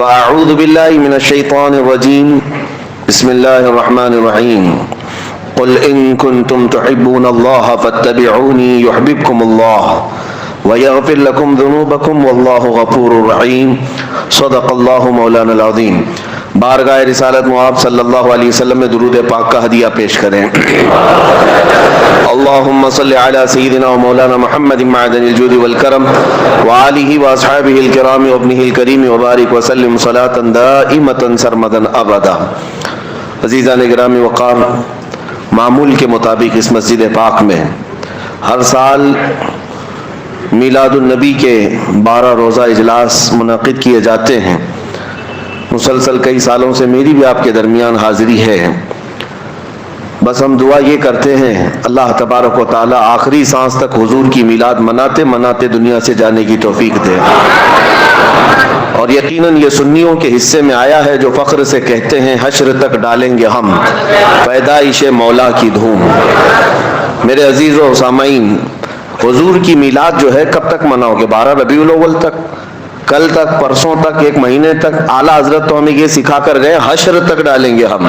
فأعوذ بالله من الشيطان الرجيم بسم الله الرحمن الرحيم قل إن كنتم تحبون الله فاتبعوني يحببكم الله ويغفر لكم ذنوبكم والله غفور رحيم صدق الله مولانا العظيم. بارگاہ رسالت مآب صلی اللہ علیہ وسلم میں درود پاک کا ہدیہ پیش کریں. اللہم صلی علی سیدنا و مولانا محمد معدن الجود والکرم وآلہ واصحابہ الکرام وابنہ الکریم وبارک وسلم صلاة دائمتا سرمدا ابدا. عزیزان گرامی وقار، معمول کے مطابق اس مسجد پاک میں ہر سال میلاد النبی کے 12 روزہ اجلاس منعقد کیے جاتے ہیں. مسلسل کئی سالوں سے میری بھی آپ کے درمیان حاضری ہے. بس ہم دعا یہ کرتے ہیں اللہ تبارک و تعالی آخری سانس تک حضور کی میلاد مناتے مناتے دنیا سے جانے کی توفیق دے. اور یقیناً یہ سنیوں کے حصے میں آیا ہے جو فخر سے کہتے ہیں حشر تک ڈالیں گے ہم پیدائش مولا کی دھوم. میرے عزیز و سامعین، حضور کی میلاد جو ہے کب تک مناؤ گے؟ 12 ربیع الاول تک، کل تک، پرسوں تک، ایک مہینے تک. اعلیٰ حضرت تو ہمیں یہ سکھا کر گئے حشر تک ڈالیں گے ہم،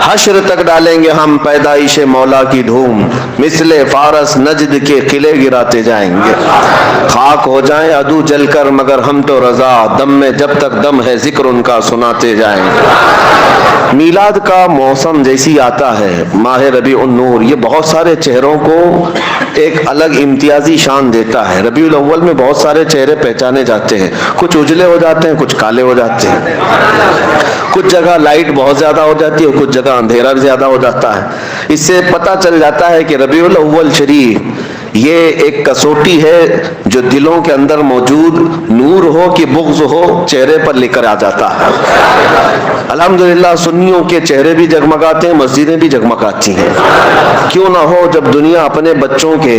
حشر تک ڈالیں گے ہم پیدائش مولا کی دھوم. مثل فارس نجد کے قلعے گراتے جائیں گے، خاک ہو جائیں عدو جل کر مگر ہم تو رضا، دم میں جب تک دم ہے ذکر ان کا سناتے جائیں گے. میلاد کا موسم جیسی آتا ہے ماہ ربیع النور، یہ بہت سارے چہروں کو ایک الگ امتیازی شان دیتا ہے. ربیع الاول میں بہت سارے چہرے پہچانے جاتے ہیں، کچھ اجلے ہو جاتے ہیں، کچھ کالے ہو جاتے ہیں، کچھ جگہ لائٹ بہت زیادہ ہو جاتی ہے، کچھ جگہ اندھیرا زیادہ ہو جاتا ہے. اس سے پتہ چل جاتا ہے کہ ربیع الاول شریف یہ ایک کسوٹی ہے جو دلوں کے اندر موجود نور ہو کہ بغض ہو چہرے پر لے کر آ جاتا ہے. الحمدللہ سنیوں کے چہرے بھی جگمگاتے ہیں، مسجدیں بھی جگمگاتی ہیں. کیوں نہ ہو جب دنیا اپنے بچوں کے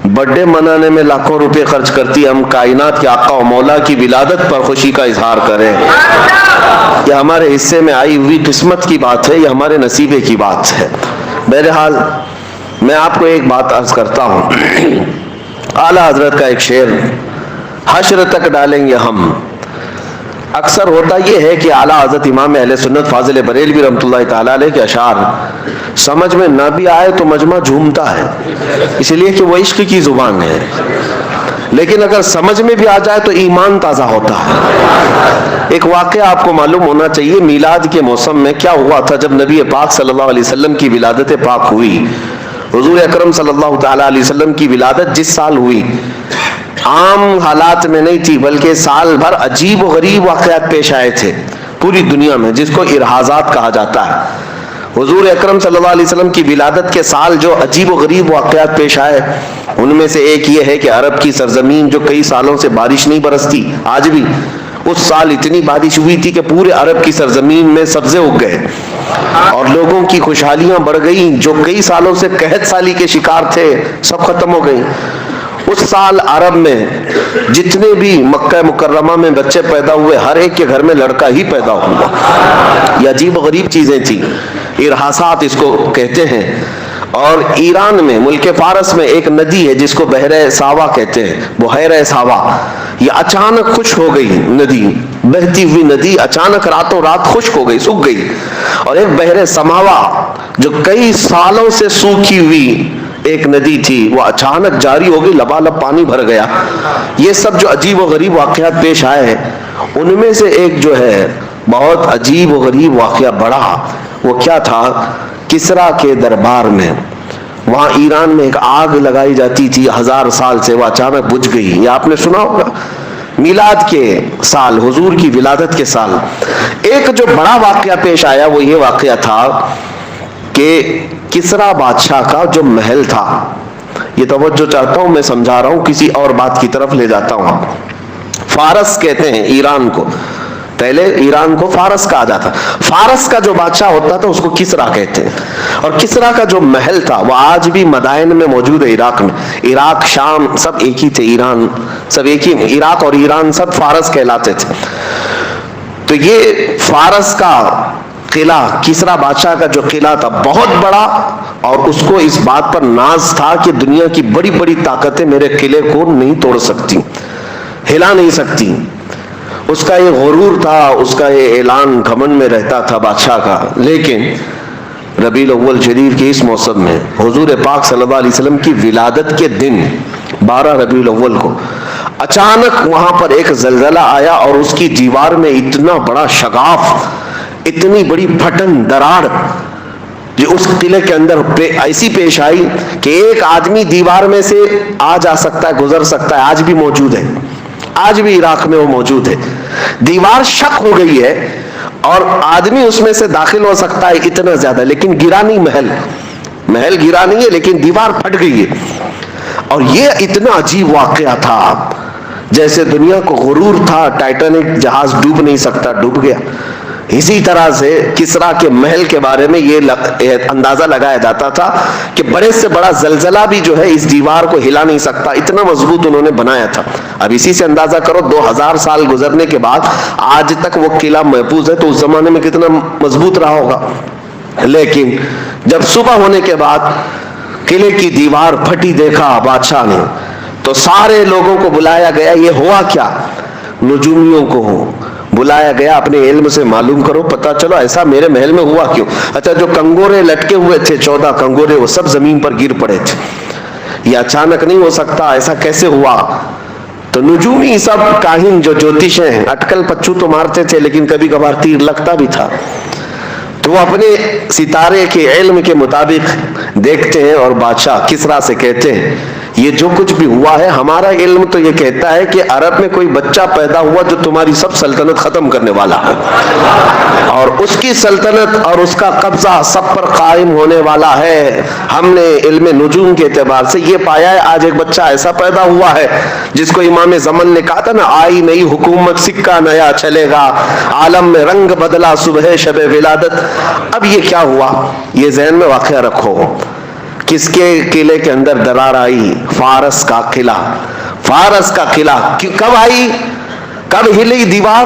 برتھ ڈے منانے میں لاکھوں روپے خرچ کرتی ہے، ہم کائنات کے آقا و مولا کی ولادت پر خوشی کا اظہار کریں. یہ ہمارے حصے میں آئی ہوئی قسمت کی بات ہے، یہ ہمارے نصیبے کی بات ہے. بہرحال میں آپ کو ایک بات عرض کرتا ہوں. اعلیٰ حضرت کا ایک شعر حشر تک ڈالیں گے ہم. اکثر ہوتا یہ ہے کہ اعلیٰ حضرت امام اہل سنت فاضل بریلوی رحمۃ اللہ تعالیٰ علیہ کے اشعار سمجھ میں نہ بھی آئے تو مجمع جھومتا ہے، اس لیے کہ وہ عشق کی زبان ہے. لیکن اگر سمجھ میں بھی آ جائے تو ایمان تازہ ہوتا ہے. ایک واقعہ آپ کو معلوم ہونا چاہیے. میلاد کے موسم میں کیا ہوا تھا جب نبی پاک صلی اللہ علیہ وسلم کی ولادت پاک ہوئی. حضور اکرم صلی اللہ تعالیٰ علیہ وسلم کی ولادت جس سال ہوئی عام حالات میں نہیں تھی، بلکہ سال بھر عجیب و غریب واقعات پیش آئے تھے پوری دنیا میں، جس کو ارحازات کہا جاتا ہے. حضور اکرم صلی اللہ علیہ وسلم کی ولادت کے سال جو عجیب و غریب واقعات پیش آئے ان میں سے ایک یہ ہے کہ عرب کی سرزمین جو کئی سالوں سے بارش نہیں برستی، آج بھی اس سال اتنی بارش ہوئی تھی کہ پورے عرب کی سرزمین میں سبزے اگ گئے اور لوگوں کی خوشحالیاں بڑھ گئیں. جو کئی سالوں سے قحط سالی کے شکار تھے سب ختم ہو گئیں. اس سال عرب میں جتنے بھی مکہ مکرمہ میں بچے پیدا ہوئے ہر ایک کے گھر میں لڑکا ہی پیدا ہوا. یہ عجیب و غریب چیزیں تھیں، ارحاسات اس کو کہتے ہیں. اور ایران میں ملک فارس میں ایک ندی ہے جس کو بحر ساوا کہتے ہیں، بحیرہ ساوا. یہ اچانک خشک ہو گئی ندی، بہتی ہوئی ندی اچانک راتوں رات خشک ہو گئی، سوکھ گئی. اور ایک بحر سماوا جو کئی سالوں سے سوکھی ہوئی ایک ندی تھی وہ اچانک جاری ہو گئی، لبالب پانی بھر گیا. یہ سب جو عجیب و غریب واقعات پیش آئے ہیں ان میں سے ایک جو ہے بہت عجیب و غریب واقعہ بڑا. وہ کیا تھا؟ کسرا کے دربار میں وہاں ایران میں ایک آگ لگائی جاتی تھی 1000 سال سے، وہ اچانک بجھ گئی. یہ آپ نے سنا ہوگا. میلاد کے سال، حضور کی ولادت کے سال ایک جو بڑا واقعہ پیش آیا وہ یہ واقعہ تھا کہ کسرا بادشاہ کا جو محل تھا، یہ توجہ چاہتا ہوں، میں سمجھا رہا ہوں، کسی اور بات کی طرف لے جاتا ہوں. فارس کہتے ہیں ایران کو، پہلے ایران کو فارس کہا جاتا. فارس کا جو بادشاہ ہوتا تھا اس کو کسرا کہتے ہیں. اور کسرا کا جو محل تھا وہ آج بھی مدائن میں موجود ہے عراق میں. عراق، شام سب ایک ہی تھے، ایران سب ایک ہی، عراق اور ایران سب فارس کہلاتے تھے. تو یہ فارس کا قلعہ، کسرا بادشاہ کا جو قلعہ تھا بہت بڑا، اور اس کو اس بات پر ناز تھا کہ دنیا کی بڑی بڑی طاقتیں میرے قلعے کو نہیں توڑ سکتی، ہلا نہیں سکتی. اس کا یہ غرور تھا، اس کا یہ اعلان گھمنڈ میں رہتا تھا بادشاہ کا. لیکن ربیع الاول شریف کے اس موسم میں حضور پاک صلی اللہ علیہ وسلم کی ولادت کے دن 12 ربیع الاول کو اچانک وہاں پر ایک زلزلہ آیا اور اس کی دیوار میں اتنا بڑا شگاف، اتنی بڑی پھٹن، دراڑ جو اس قلعے کے اندر ایسی پیش آئی کہ ایک آدمی دیوار میں سے آ جا سکتا ہے، گزر سکتا ہے. آج بھی موجود ہے، آج بھی عراق میں وہ موجود ہے. دیوار شق ہو گئی ہے اور آدمی اس میں سے داخل ہو سکتا ہے اتنا زیادہ، لیکن گرا نہیں. محل گرا نہیں ہے لیکن دیوار پھٹ گئی ہے. اور یہ اتنا عجیب واقعہ تھا، جیسے دنیا کو غرور تھا ٹائٹینک جہاز ڈوب نہیں سکتا، ڈوب گیا. اسی طرح سے کسرا کے محل کے بارے میں یہ اندازہ لگایا جاتا تھا کہ بڑے سے بڑا زلزلہ بھی جو ہے اس دیوار کو ہلا نہیں سکتا، اتنا مضبوط انہوں نے بنایا تھا. اب اسی سے اندازہ کرو 2000 سال گزرنے کے بعد آج تک وہ قلعہ محفوظ ہے، تو اس زمانے میں کتنا مضبوط رہا ہوگا. لیکن جب صبح ہونے کے بعد قلعے کی دیوار پھٹی دیکھا بادشاہ نے، تو سارے لوگوں کو بلایا گیا. یہ ہوا کیا؟ نجومیوں کو بلایا گیا، اپنے علم سے معلوم کرو، پتا چلو ایسا میرے محل میں ہوا کیوں. اچھا، جو کنگورے لٹکے ہوئے تھے 14 کنگورے، وہ سب زمین پر گر پڑے تھے. یہ اچانک نہیں ہو سکتا، ایسا کیسے ہوا؟ تو نجومی سب کاہن جو جوتش ہیں، اٹکل پچو تو مارتے تھے لیکن کبھی کبھار تیر لگتا بھی تھا. تو وہ اپنے ستارے کے علم کے مطابق دیکھتے ہیں اور بادشاہ کسرا سے کہتے ہیں یہ جو کچھ بھی ہوا ہے، ہمارا علم تو یہ کہتا ہے کہ عرب میں کوئی بچہ پیدا ہوا جو تمہاری سب سلطنت ختم کرنے والا ہے، اور اس کی سلطنت اور اس کا قبضہ سب پر قائم ہونے والا ہے. ہم نے علم نجوم کے اعتبار سے یہ پایا ہے آج ایک بچہ ایسا پیدا ہوا ہے جس کو امام زمن نے کہا تھا نا، آئی نئی حکومت سکہ نیا چلے گا، عالم میں رنگ بدلا صبح شب ولادت. اب یہ کیا ہوا؟ یہ ذہن میں واقعہ رکھو. کس کے قلعے کے اندر دراڑ آئی؟ فارس کا قلعہ. فارس کا قلعہ کب آئی؟ کب ہلی دیوار؟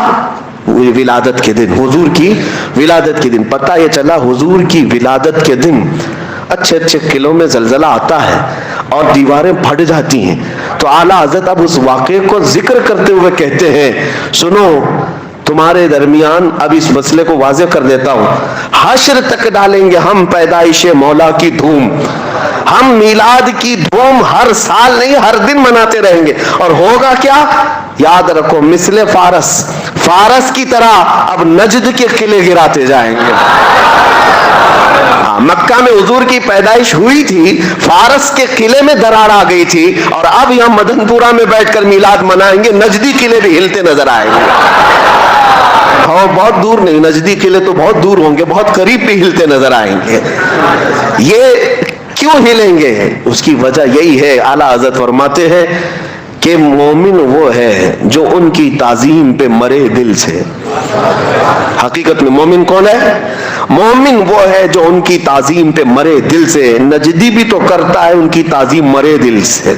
ولادت کے دن، حضور کی ولادت کے دن. پتہ یہ چلا حضور کی ولادت کے دن اچھے اچھے قلعوں میں زلزلہ آتا ہے اور دیواریں پھٹ جاتی ہیں. تو اعلیٰ حضرت اب اس واقعے کو ذکر کرتے ہوئے کہتے ہیں سنو، تمہارے درمیان اب اس مسئلے کو واضح کر دیتا ہوں. حشر تک ڈالیں گے ہم پیدائش مولا کی دھوم، ہم میلاد کی دھوم ہر سال نہیں ہر دن مناتے رہیں گے. اور ہوگا کیا؟ یاد رکھو، مثل فارس کی طرح اب نجد کے قلعے گراتے جائیں گے. مکہ میں حضور کی پیدائش ہوئی تھی، فارس کے قلعے میں دراڑ آ گئی تھی، اور اب یہاں مدن پورہ میں بیٹھ کر میلاد منائیں گے، نجدی قلعے بھی ہلتے نظر آئیں گے. اور بہت دور نہیں، نجدی قلعے تو بہت دور ہوں گے، بہت قریب بھی ہلتے نظر آئیں گے. یہ کیوں ہلیں گے؟ اس کی وجہ یہی ہے، اعلیٰ حضرت فرماتے ہیں کہ مومن وہ ہے جو ان کی تعظیم پہ مرے دل سے. حقیقت میں مومن کون ہے؟ مومن وہ ہے جو ان کی تعظیم پہ مرے دل سے. نجدی بھی تو کرتا ہے ان کی تعظیم مرے دل سے،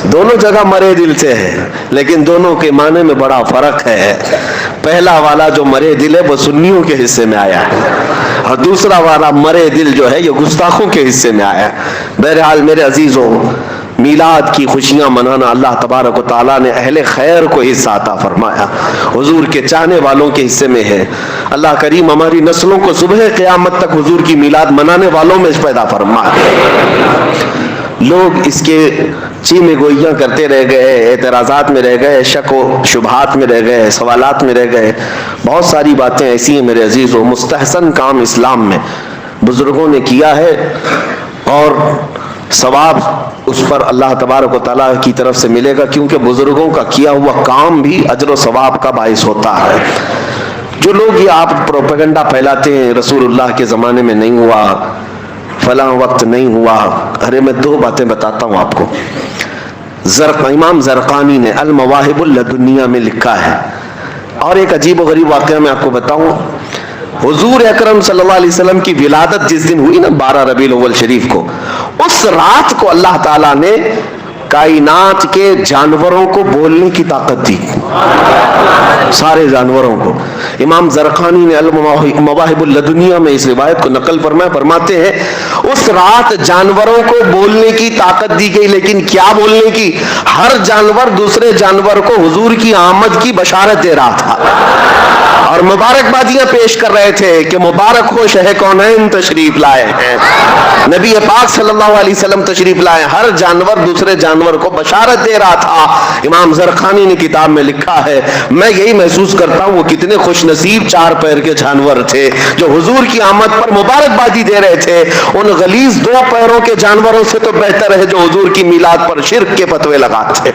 دونوں جگہ مرے دل سے ہے، لیکن دونوں کے معنی میں بڑا فرق ہے. پہلا والا جو مرے دل ہے وہ سنیوں کے حصے میں آیا ہے، اور دوسرا والا مرے دل جو ہے یہ گستاخوں کے حصے میں آیا ہے. بہرحال میرے عزیزوں، میلاد کی خوشیاں منانا اللہ تبارک و تعالیٰ نے اہل خیر کو حصہ عطا فرمایا، حضور کے چاہنے والوں کے حصے میں ہے. اللہ کریم ہماری نسلوں کو صبح قیامت تک حضور کی میلاد منانے والوں میں پیدا فرمائے. لوگ اس کے چیمے گوئیاں کرتے رہ گئے، اعتراضات میں رہ گئے، شک و شبہات میں رہ گئے، سوالات میں رہ گئے. بہت ساری باتیں ایسی ہیں میرے عزیزوں، مستحسن کام اسلام میں بزرگوں نے کیا ہے، اور ثواب اس پر اللہ تبارک و تعالیٰ کی طرف سے ملے گا، کیونکہ بزرگوں کا کیا ہوا کام بھی اجر و ثواب کا باعث ہوتا ہے. جو لوگ یہ آپ پروپیگنڈا پھیلاتے ہیں رسول اللہ کے زمانے میں نہیں ہوا، فلاں وقت نہیں ہوا، ارے میں دو باتیں بتاتا ہوں آپ کو. امام زرقانی نے المواہب اللدنیہ میں لکھا ہے، اور ایک عجیب و غریب واقعہ میں آپ کو بتاؤں. حضور اکرم صلی اللہ علیہ وسلم کی ولادت جس دن ہوئی نا 12 ربیع الاول شریف کو، اس رات کو اللہ تعالیٰ نے کائنات کے جانوروں کو بولنے کی طاقت دی. سارے جانوروں کو. امام زرقانی نے المواہب اللدنیہ میں اس روایت کو نقل فرماتے ہیں اس رات جانوروں کو بولنے کی طاقت دی گئی, لیکن کیا بولنے کی؟ ہر جانور دوسرے جانور کو حضور کی آمد کی بشارت دے رہا تھا اور مبارکبادیاں پیش کر رہے تھے کہ مبارک ہو شہ کونین تشریف لائے ہیں, نبی پاک صلی اللہ علیہ وسلم تشریف لائے. ہر جانور دوسرے جانور کو بشارت دے رہا تھا. امام زرقانی نے کتاب میں لکھا ہے میں یہی محسوس کرتا ہوں وہ کتنے خوش نصیب چار پیر کے جانور تھے جو حضور کی آمد پر مبارکبادی دے رہے تھے. ان غلیظ دو پیروں کے جانوروں سے تو بہتر ہے جو حضور کی میلاد پر شرک کے فتوے لگاتے.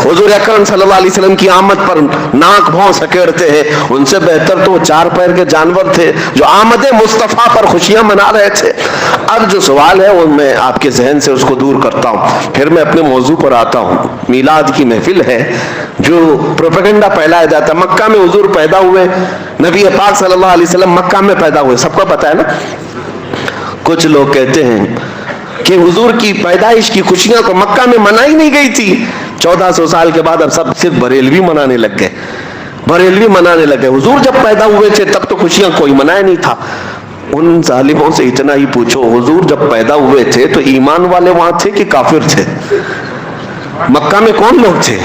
حضور اکرم صلی اللہ علیہ وسلم کی آمد پر ناک بھون سکیڑتے ہیں, ان سے بہتر تو وہ چار پیر کے جانور تھے جو آمد مصطفیٰ پر خوشیاں منا رہے تھے. اب جو سوال ہے وہ میں آپ کے ذہن سے اس کو دور کرتا ہوں, پھر میں اپنے موضوع پر آتا ہوں. میلاد کی محفل ہے جو پروپیگنڈا پھیلایا جاتا ہے. مکہ میں حضور پیدا ہوئے, نبی پاک صلی اللہ علیہ وسلم مکہ میں پیدا ہوئے, سب کو پتا ہے نا. کچھ لوگ کہتے ہیں کہ حضور کی پیدائش کی خوشیاں کو مکہ میں منائی نہیں گئی تھی, 1400 سال کے بعد اب سب صرف بریلوی منانے لگ گئے. حضور جب پیدا ہوئے تھے تب تو خوشیاں کوئی منایا نہیں تھا. ان ظالموں سے اتنا ہی پوچھو حضور جب پیدا ہوئے تھے تو ایمان والے وہاں تھے کہ کافر تھے؟ مکہ میں کون لوگ تھے؟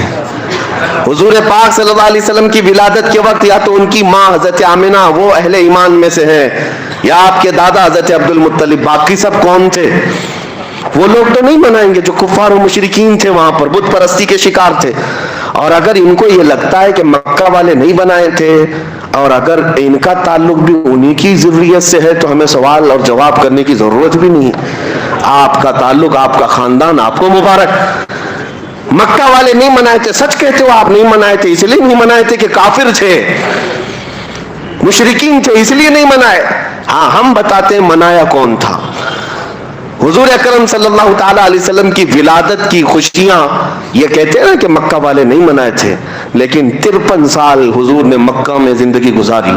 حضور پاک صلی اللہ علیہ وسلم کی ولادت کے وقت یا تو ان کی ماں حضرت آمنہ وہ اہل ایمان میں سے ہیں, یا آپ کے دادا حضرت عبد المطلب. باقی سب کون تھے؟ وہ لوگ تو نہیں منائیں گے جو کفار و مشرکین تھے, وہاں پر بت پرستی کے شکار تھے. اور اگر ان کو یہ لگتا ہے کہ مکہ والے نہیں بنائے تھے اور اگر ان کا تعلق بھی انہی کی ذریت سے ہے تو ہمیں سوال اور جواب کرنے کی ضرورت بھی نہیں. آپ کا تعلق, آپ کا خاندان آپ کو مبارک. مکہ والے نہیں منائے تھے, سچ کہتے ہو آپ نہیں منائے تھے, اس لیے نہیں منائے تھے کہ کافر تھے, مشرکین تھے اس لیے نہیں منائے. ہاں ہم بتاتے ہیں منایا کون تھا. حضور اکرم صلی اللہ تعالی علیہ وسلم کی ولادت کی خوشیاں یہ کہتے ہیں نا کہ مکہ والے نہیں منائے تھے, لیکن 53 سال حضور نے مکہ میں زندگی گزاری.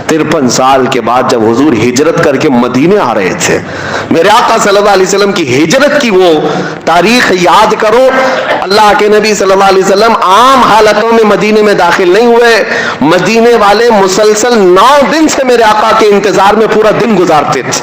53 سال کے بعد جب حضور ہجرت کر کے مدینے آ رہے تھے, میرے آقا صلی اللہ علیہ وسلم کی ہجرت کی وہ تاریخ یاد کرو. اللہ کے نبی صلی اللہ علیہ وسلم عام حالتوں میں مدینے میں داخل نہیں ہوئے. مدینے والے مسلسل 9 دن سے میرے آقا کے انتظار میں پورا دن گزارتے تھے.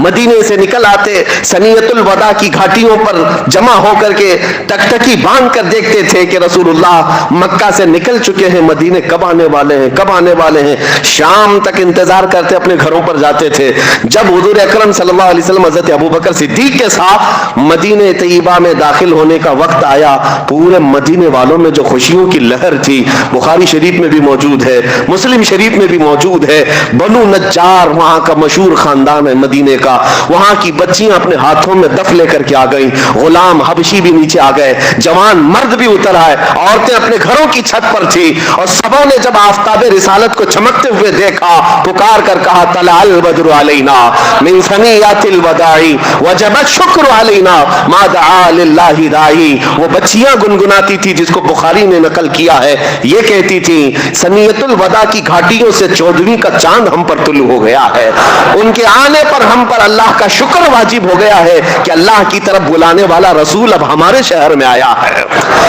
مدینے سے نکل آتے, سنیت الوداع کی گھاٹیوں پر جمع ہو کر کے ٹکٹکی باندھ کر دیکھتے تھے کہ رسول اللہ مکہ سے نکل چکے ہیں, مدینے کب آنے والے ہیں, کب آنے والے ہیں. شام تک انتظار کرتے اپنے گھروں پر جاتے تھے. جب حضور اکرم صلی اللہ علیہ وسلم حضرت ابوبکر صدیق کے ساتھ مدینے طیبہ میں داخل ہونے کا وقت آیا, پورے مدینے والوں میں جو خوشیوں کی لہر تھی, بخاری شریف میں بھی موجود ہے, مسلم شریف میں بھی موجود ہے. بنو نجار وہاں کا مشہور خاندان ہے مدینے کا, وہاں کی بچیاں اپنے ہاتھوں میں دف لے کر کے آ گئیں, غلام حبشی بھی نیچے آ گئے, جوان مرد بھی اتر آئے, عورتیں اپنے گھروں کی چھت پر تھی. اور سبوں نے جب آفتاب رسالت کو چمکتے ہوئے دیکھا, پکار کر کہا طلع البدر علینا من ثنیات الوداع وجب الشکر علینا ما دعا للہ داعی. وہ بچیاں گنگناتی تھی جس کو بخاری نے نقل کیا ہے, یہ کہتی تھی سنیت الوداع کی گھاٹیوں سے 14ویں کا چاند ہم پر طلوع ہو گیا ہے, ان کے آنے پر ہم پر اللہ کا شکر واجب ہو گیا ہے کہ اللہ کی طرف بلانے والا رسول اب ہمارے شہر میں آیا ہے.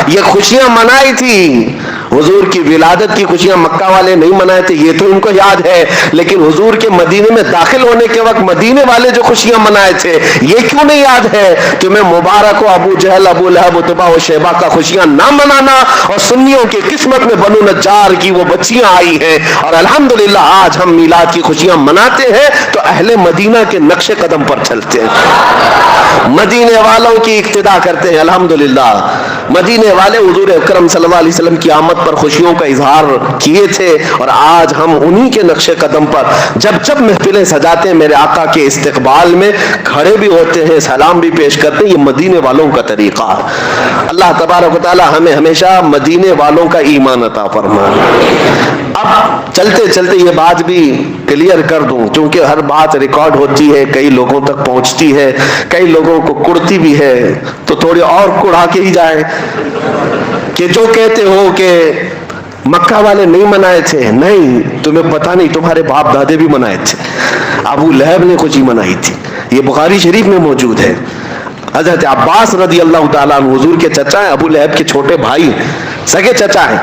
یہ خوشیاں منائی تھی, حضور کی ولادت کی خوشیاں مکہ والے نہیں منائے تھے, یہ تو ان کو یاد ہے. لیکن حضور کے مدینے میں داخل ہونے کے وقت مدینے والے جو خوشیاں منائے تھے یہ کیوں نہیں یاد ہے؟ تمہیں مبارک ہو ابو جہل, ابو لہب, عتبہ و شیبہ کا خوشیاں نہ منانا, اور سنیوں کی قسمت میں بنو نجار کی وہ بچیاں آئی ہیں اور الحمدللہ آج ہم میلاد کی خوشیاں مناتے ہیں تو اہل مدینہ کے نقش قدم پر چلتے ہیں, مدینے والوں کی اقتدا کرتے ہیں. الحمدللہ مدینے والے حضور اکرم صلی اللہ علیہ وسلم کی آمد پر خوشیوں کا اظہار کیے تھے, اور آج ہم انہی کے نقش قدم پر جب جب محفلیں سجاتے ہیں میرے آقا کے استقبال میں کھڑے بھی ہوتے ہیں, سلام بھی پیش کرتے ہیں. یہ مدینے والوں کا طریقہ. اللہ تبارک و تعالی ہمیں ہمیشہ مدینے والوں کا ایمان عطا فرمائے. اب چلتے چلتے یہ بات بھی کلیئر کر دوں, چونکہ ہر بات ریکارڈ ہوتی ہے, کئی لوگوں تک پہنچتی ہے, کئی لوگوں کو کڑتی بھی ہے, تو تھوڑی اور کڑا کے ہی جائے کہ جو کہتے ہو کہ مکہ والے نہیں منائے تھے, نہیں, تمہیں پتہ نہیں, تمہارے باپ دادے بھی منائے تھے. ابو لہب نے خوشی منائی تھی, یہ بخاری شریف میں موجود ہے. حضرت عباس رضی اللہ تعالیٰ عنہ حضور کے چچا ہیں, ابو لہب کے چھوٹے بھائی, سگے چچا ہیں.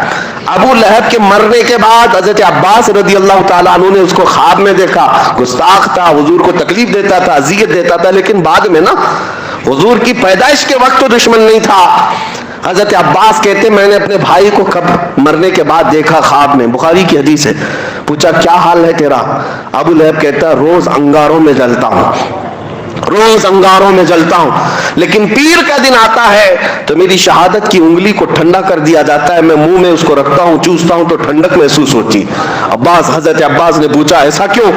ابو لہب کے مرنے کے بعد حضرت عباس رضی اللہ تعالیٰ عنہ نے اس کو خواب میں دیکھا. گستاخ تھا, حضور کو تکلیف دیتا تھا, اذیت دیتا تھا, لیکن بعد میں نا حضور کی پیدائش کے وقت تو دشمن نہیں تھا. حضرت عباس کہتے میں نے اپنے بھائی کو کب مرنے کے بعد دیکھا خواب میں, بخاری کی حدیث ہے. پوچھا کیا حال ہے تیرا؟ ابو لہب کہتا روز انگاروں میں جلتا ہوں, روز انگاروں میں جلتا ہوں, لیکن پیر کا دن آتا ہے تو میری شہادت کی انگلی کو ٹھنڈا کر دیا جاتا ہے, میں منہ میں اس کو رکھتا ہوں, چوستا ہوں تو ٹھنڈک محسوس ہوتی. حضرت عباس نے پوچھا ایسا کیوں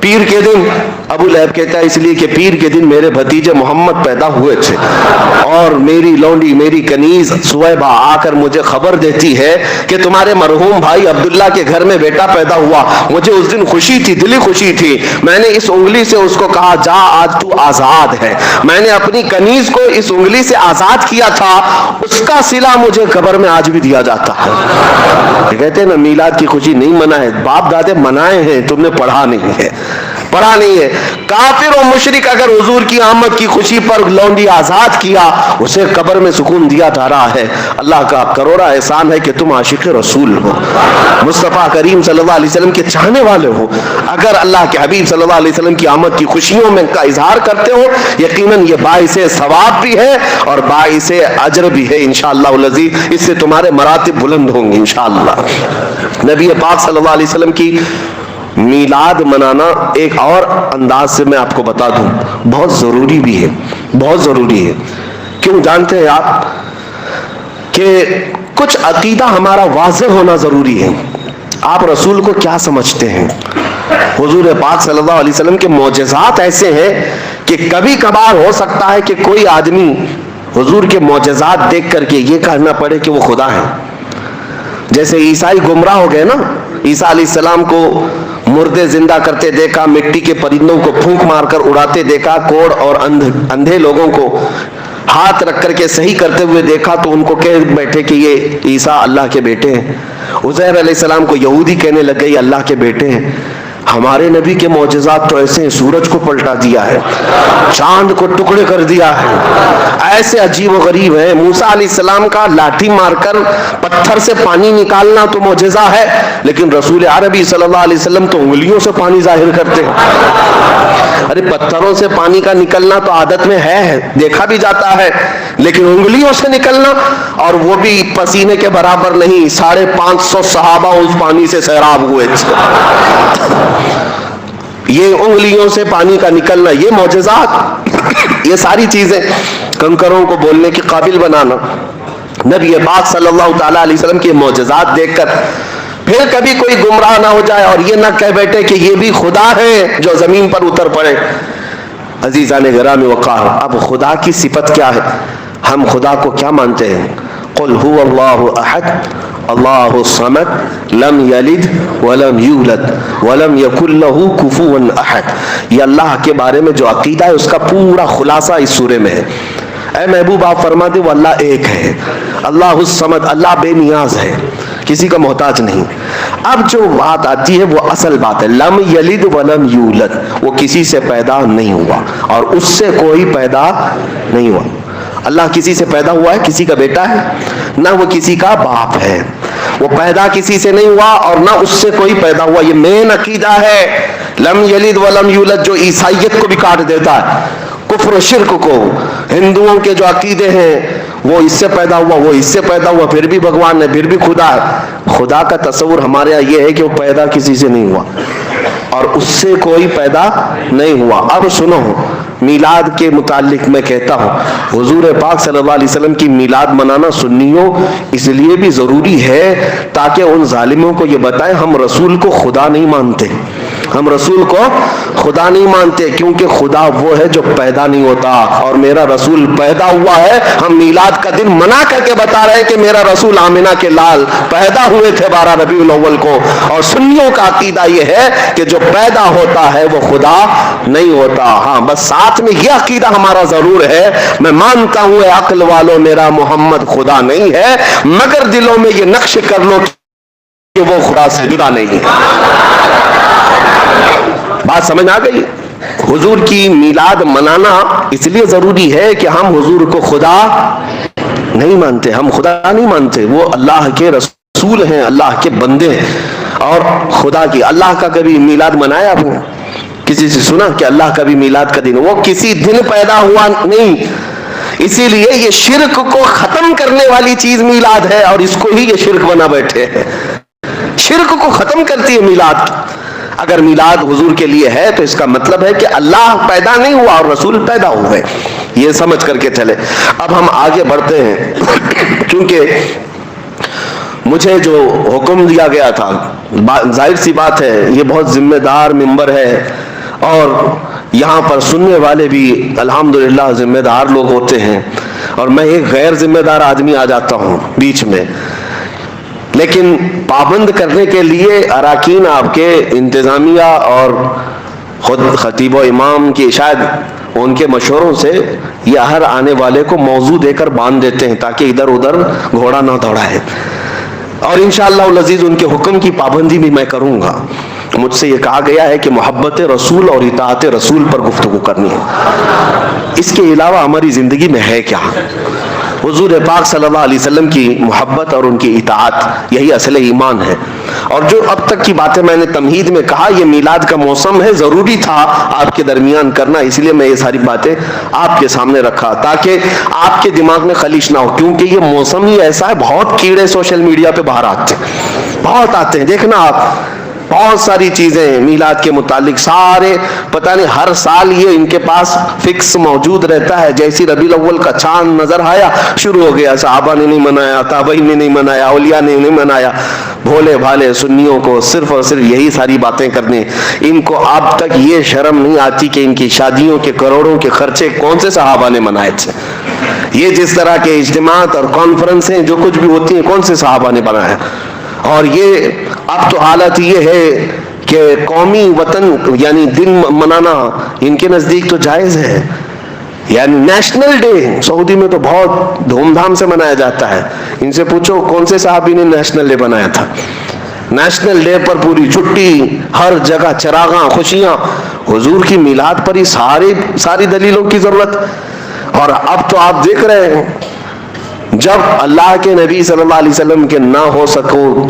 پیر کے دن؟ ابو لہب کہتا ہے اس لیے کہ پیر کے دن میرے بھتیجے محمد پیدا ہوئے تھے, اور میری لونڈی میری کنیز سویبہ آ کر مجھے خبر دیتی ہے کہ تمہارے مرحوم بھائی عبداللہ کے گھر میں بیٹا پیدا ہوا. مجھے اس دن خوشی تھی, دلی خوشی تھی. میں نے اس انگلی سے اس کو کہا جا آج تو آزاد ہے. میں نے اپنی کنیز کو اس انگلی سے آزاد کیا تھا, اس کا صلہ مجھے قبر میں آج بھی دیا جاتا ہے. کہتے ہیں نا میلاد کی خوشی نہیں منائے, باپ دادے منائے ہیں, تم نے پڑھا نہیں ہے, پڑھا نہیں ہے. کافر و مشرک اگر حضور کی آمد کی خوشی پر لونڈی آزاد کیا, اسے قبر میں سکون دیا جا رہا ہے. اللہ کا کروڑا احسان ہے کہ تم عاشق رسول ہو, مصطفیٰ کریم صلی اللہ علیہ وسلم کے چاہنے والے ہو. اگر اللہ کے حبیب صلی اللہ علیہ وسلم کی آمد کی خوشیوں میں کا اظہار کرتے ہو, یقیناً یہ باعث ثواب بھی ہے اور باعث اجر بھی ہے انشاءاللہ العزیز. اس سے تمہارے مراتب بلند ہوں گے انشاءاللہ. نبی پاک صلی اللہ علیہ وسلم کی میلاد منانا ایک اور انداز سے میں آپ کو بتا دوں, بہت ضروری بھی ہے, بہت ضروری ہے. کیوں جانتے ہیں آپ کہ کچھ عقیدہ ہمارا واضح ہونا ضروری ہے. آپ رسول کو کیا سمجھتے ہیں؟ حضور پاک صلی اللہ علیہ وسلم کے معجزات ایسے ہیں کہ کبھی کبھار ہو سکتا ہے کہ کوئی آدمی حضور کے معجزات دیکھ کر کے یہ کہنا پڑے کہ وہ خدا ہے. جیسے عیسائی گمراہ ہو گئے نا, عیسیٰ علیہ السلام کو مردے زندہ کرتے دیکھا, مٹی کے پرندوں کو پھونک مار کر اڑاتے دیکھا, کوڑ اور اندھے لوگوں کو ہاتھ رکھ کر کے صحیح کرتے ہوئے دیکھا, تو ان کو کہہ بیٹھے کہ یہ عیسیٰ اللہ کے بیٹے ہیں. عزیر علیہ السلام کو یہودی کہنے لگ گئے یہ اللہ کے بیٹے ہیں. ہمارے نبی کے معجزات تو ایسے ہیں, سورج کو پلٹا دیا ہے, چاند کو ٹکڑے کر دیا ہے, ایسے عجیب و غریب ہیں. موسیٰ علیہ السلام کا لاٹھی مار کر پتھر سے پانی نکالنا تو معجزہ ہے, لیکن رسول عربی صلی اللہ علیہ وسلم تو انگلیوں سے پانی ظاہر کرتے ہیں. ارے پتھروں سے پانی کا نکلنا تو عادت میں ہے, دیکھا بھی جاتا ہے, لیکن انگلیوں سے نکلنا, اور وہ بھی پسینے کے برابر نہیں. 550 صحابہ اس پانی سے سیراب ہوئے تھے. یہ انگلیوں سے پانی کا نکلنا, یہ معجزات, یہ ساری چیزیں کنکروں کو بولنے کے قابل بنانا. نبی پاک صلی اللہ تعالی علیہ وسلم کے معجزات دیکھ کر پھر کبھی کوئی گمراہ نہ ہو جائے اور یہ نہ کہہ بیٹھے کہ یہ بھی خدا ہے جو زمین پر اتر پڑے. عزیزان گرامی وقار, اب خدا کی صفت کیا ہے؟ ہم خدا کو کیا مانتے ہیں؟ قل هو اللہ احد اللہ الصمد لم یلد ولم یولد ولم یکن له کفوا احد. یہ اللہ کے بارے میں جو عقیدہ ہے اس کا پورا خلاصہ اس سورے میں ہے. اے محبوب آپ فرما دے وہ اللہ ایک ہے, اللہ الصمد, اللہ بے نیاز ہے, کسی کا محتاج نہیں. اب جو بات آتی ہے وہ اصل بات ہے, لم یلد ولم یولد, وہ کسی سے پیدا نہیں ہوا اور اس سے کوئی پیدا نہیں ہوا. اللہ کسی سے پیدا ہوا ہے, کسی کا بیٹا ہے, نہ وہ کسی کا باپ ہے. وہ پیدا کسی سے نہیں ہوا اور نہ اس سے کوئی پیدا ہوا. یہ مین عقیدہ ہے لم یلد ولم یولد, جو عیسائیت کو بھی کاٹ دیتا ہے, کفر و شرک کو. ہندوؤں کے جو عقیدے ہیں وہ اس سے پیدا ہوا, وہ اس سے پیدا ہوا, پھر بھی بھگوان ہے, پھر بھی خدا ہے. خدا کا تصور ہمارے یہاں یہ ہے کہ وہ پیدا کسی سے نہیں ہوا اور اس سے کوئی پیدا نہیں ہوا. اب سنو, میلاد کے متعلق میں کہتا ہوں حضور پاک صلی اللہ علیہ وسلم کی میلاد منانا سنیوں اس لیے بھی ضروری ہے تاکہ ان ظالموں کو یہ بتائیں ہم رسول کو خدا نہیں مانتے, ہم رسول کو خدا نہیں مانتے, کیونکہ خدا وہ ہے جو پیدا نہیں ہوتا اور میرا رسول پیدا ہوا ہے. ہم میلاد کا دن منا کر کے بتا رہے ہیں کہ میرا رسول آمنہ کے لال پیدا ہوئے تھے 12 ربیع الاول کو. اور سنیوں کا عقیدہ یہ ہے کہ جو پیدا ہوتا ہے وہ خدا نہیں ہوتا. ہاں بس ساتھ میں یہ عقیدہ ہمارا ضرور ہے, میں مانتا ہوں اے عقل والوں میرا محمد خدا نہیں ہے, مگر دلوں میں یہ نقش کر لو کہ وہ خدا سے جدا نہیں ہے. بات سمجھ آ گئی؟ حضور کی میلاد منانا اس لیے ضروری ہے کہ ہم حضور کو خدا نہیں مانتے, ہم خدا نہیں مانتے, وہ اللہ کے رسول رسول ہیں، اللہ کے بندے ہیں اور خدا کی. اللہ کا کبھی میلاد منایا آپ نے؟ کسی سے سنا کہ اللہ کا بھی میلاد کا دن؟ وہ کسی دن پیدا ہوا نہیں. اسی لیے یہ شرک کو ختم کرنے والی چیز میلاد ہے، اور اس کو ہی یہ شرک بنا بیٹھے ہیں. شرک کو ختم کرتی ہے میلاد. اگر میلاد حضور کے لیے ہے تو اس کا مطلب ہے کہ اللہ پیدا نہیں ہوا اور رسول پیدا ہوئے. یہ سمجھ کر کے چلے. اب ہم آگے بڑھتے ہیں. چونکہ مجھے جو حکم دیا گیا تھا، ظاہر سی بات ہے یہ بہت ذمہ دار منبر ہے، اور یہاں پر سننے والے بھی الحمدللہ ذمہ دار لوگ ہوتے ہیں، اور میں ایک غیر ذمہ دار آدمی آ جاتا ہوں بیچ میں. لیکن پابند کرنے کے لیے اراکین آپ کے انتظامیہ اور خود خطیب و امام کی شاید ان کے مشوروں سے یہ ہر آنے والے کو موضوع دے کر باندھ دیتے ہیں تاکہ ادھر ادھر گھوڑا نہ دوڑائے. اور انشاءاللہ العزیز ان کے حکم کی پابندی بھی میں کروں گا. مجھ سے یہ کہا گیا ہے کہ محبت رسول اور اطاعت رسول پر گفتگو کرنی ہے. اس کے علاوہ ہماری زندگی میں ہے کیا؟ حضور پاک صلی اللہ علیہ وسلم کی محبت اور ان کی اطاعت، یہی اصل ایمان ہے. اور جو اب تک کی باتیں میں نے تمہید میں کہا، یہ میلاد کا موسم ہے، ضروری تھا آپ کے درمیان کرنا، اس لیے میں یہ ساری باتیں آپ کے سامنے رکھا تاکہ آپ کے دماغ میں خلیش نہ ہو. کیونکہ یہ موسم ہی ایسا ہے، بہت کیڑے سوشل میڈیا پہ باہر آتے ہیں، بہت آتے ہیں. دیکھنا آپ بہت ساری چیزیں میلاد کے متعلق، سارے پتہ نہیں ہر سال یہ ان کے پاس فکس موجود رہتا ہے. جیسی ربیع الاول کا چاند نظر آیا شروع ہو گیا، صحابہ نے نہیں منایا، تابعین نے نہیں منایا، اولیاء نے نہیں منایا. بھولے بھالے سنیوں کو صرف اور صرف یہی ساری باتیں کرنے. ان کو اب تک یہ شرم نہیں آتی کہ ان کی شادیوں کے کروڑوں کے خرچے کون سے صحابہ نے منائے تھے. یہ جس طرح کے اجتماعات اور کانفرنسیں جو کچھ بھی ہوتی ہیں کون سے صحابہ نے بنایا. اور یہ اب تو حالت یہ ہے کہ قومی وطن یعنی دن منانا ان کے نزدیک تو جائز ہے. یعنی نیشنل ڈے سعودی میں تو بہت دھوم دھام سے منایا جاتا ہے. ان سے پوچھو کون سے صحابی نے نیشنل ڈے بنایا تھا. نیشنل ڈے پر پوری چھٹی، ہر جگہ چراغاں، خوشیاں. حضور کی میلاد پر ہی ساری دلیلوں کی ضرورت. اور اب تو آپ دیکھ رہے ہیں جب اللہ کے نبی صلی اللہ علیہ وسلم کے نہ ہو سکو